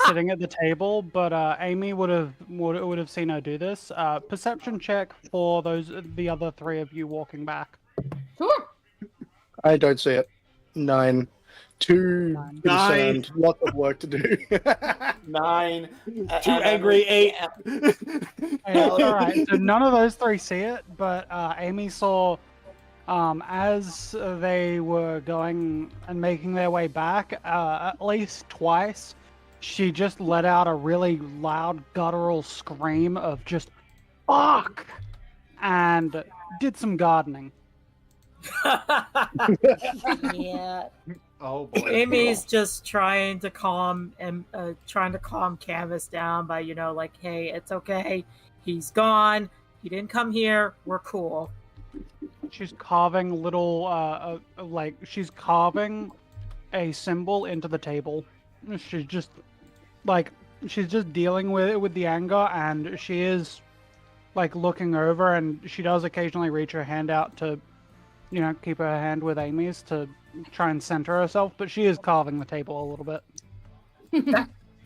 sitting at the table, but Amy would have seen her do this. Perception check for the other three of you walking back. Sure. I don't see it. 9. Too concerned. Lots of work to do. 9. Too angry, 8. All right, so none of those three see it, but Amy saw as they were going and making their way back, at least twice, she just let out a really loud guttural scream of just "fuck" and did some gardening. Yeah. Oh boy. Amy's just trying to calm Canvas down by, like, hey, it's okay. He's gone. He didn't come here. We're cool. She's carving little, she's carving a symbol into the table. She's just dealing with the anger, and she is, looking over, and she does occasionally reach her hand out to, keep her hand with Amy's to try and center herself, but she is carving the table a little bit.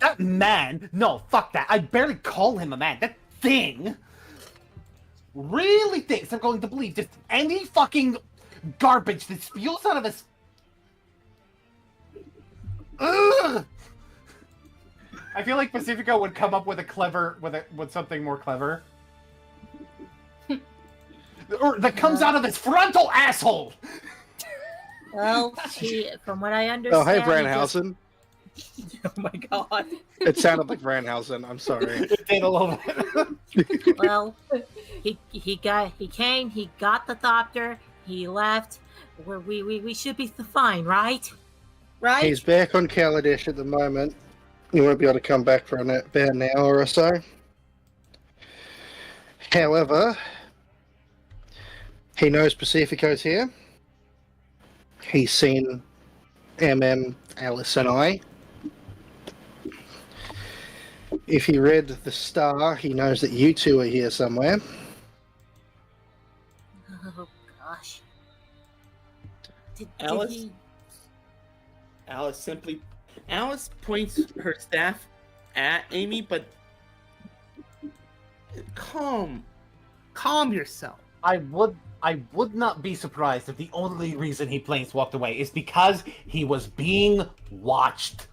That man, no, fuck that. I barely call him a man. That thing really thinks I'm going to believe just any fucking garbage that spews out of his. Ugh! I feel like Pacifico would come up with with something more clever. Or that comes out of his frontal asshole. Well, from what I understand. Oh, hey, Branhausen. Oh my god. It sounded like Branhausen. I'm sorry. It did a little bit. Well, he came, he got the thopter, he left. We should be fine, right? Right? He's back on Kaladesh at the moment. He won't be able to come back for about an hour or so. However, he knows Pacifico's here. He's seen Alice and I. If he read the star, he knows that you two are here somewhere. Oh gosh. Alice? Alice points her staff at Amy, but calm yourself. I would not be surprised if the only reason he walked away is because he was being watched.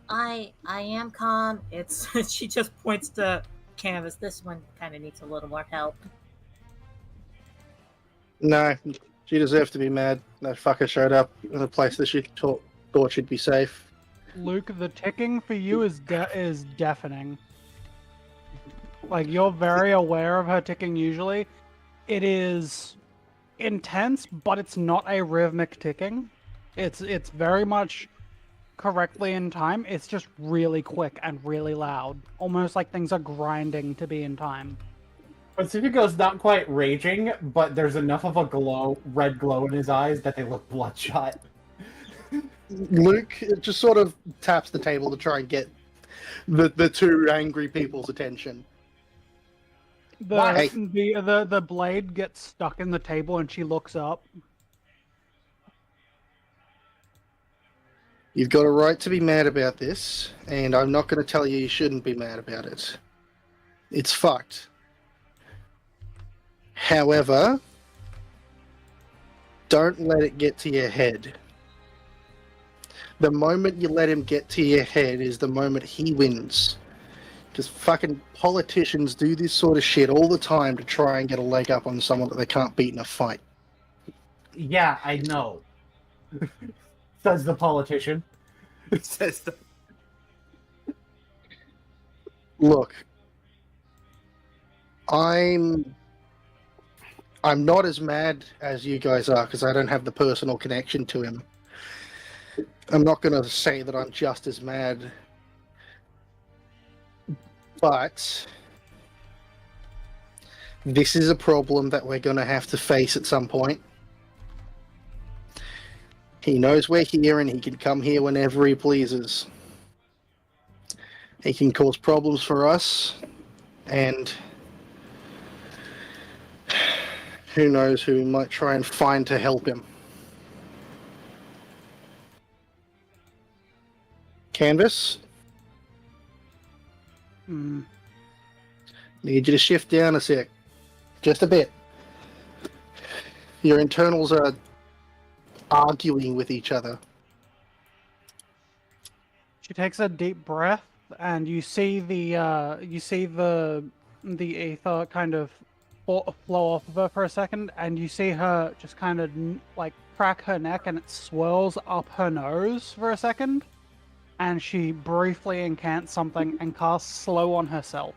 I am calm. It's she just points to Canvas. This one kind of needs a little more help. No, she deserved to be mad. That fucker showed up in a place that she thought she'd be safe. Luke, the ticking for you is deafening. You're very aware of her ticking usually. It is intense, but it's not a rhythmic ticking. It's very much correctly in time. It's just really quick and really loud. Almost like things are grinding to be in time. Pacifico's not quite raging, but there's enough of a red glow in his eyes that they look bloodshot. Luke just sort of taps the table to try and get the two angry people's attention. The blade gets stuck in the table and she looks up. You've got a right to be mad about this, and I'm not going to tell you shouldn't be mad about it. It's fucked. However, don't let it get to your head. The moment you let him get to your head is the moment he wins. Because fucking politicians do this sort of shit all the time to try and get a leg up on someone that they can't beat in a fight. Yeah, I know. Says the politician. Says the... Look, I'm not as mad as you guys are because I don't have the personal connection to him. I'm not going to say that I'm just as mad, but this is a problem that we're going to have to face at some point. He knows we're here and he can come here whenever he pleases. He can cause problems for us, and who knows who we might try and find to help him. Canvas, Mm. need you to shift down a sec. Just a bit. Your internals are arguing with each other. She takes a deep breath, and you see the ether kind of flow off of her for a second, and you see her just kind of like crack her neck, and it swirls up her nose for a second, and she briefly incants something and casts slow on herself.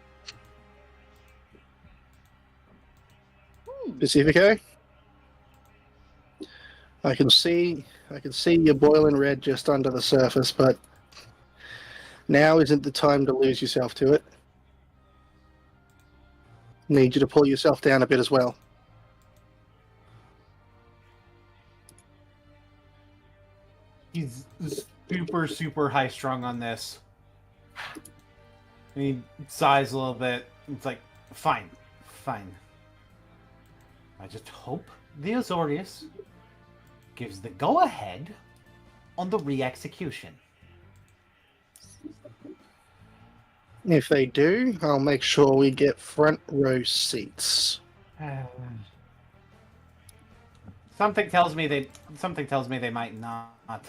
Pacifico, I can see you're boiling red just under the surface, but now isn't the time to lose yourself to it. Need you to pull yourself down a bit as well. He's super, super high strung on this. And he sighs a little bit. It's like, fine. I just hope the Azorius gives the go-ahead on the re-execution. If they do, I'll make sure we get front row seats. Something tells me they might not. And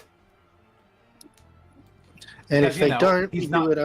Because, if they don't, he's we not do it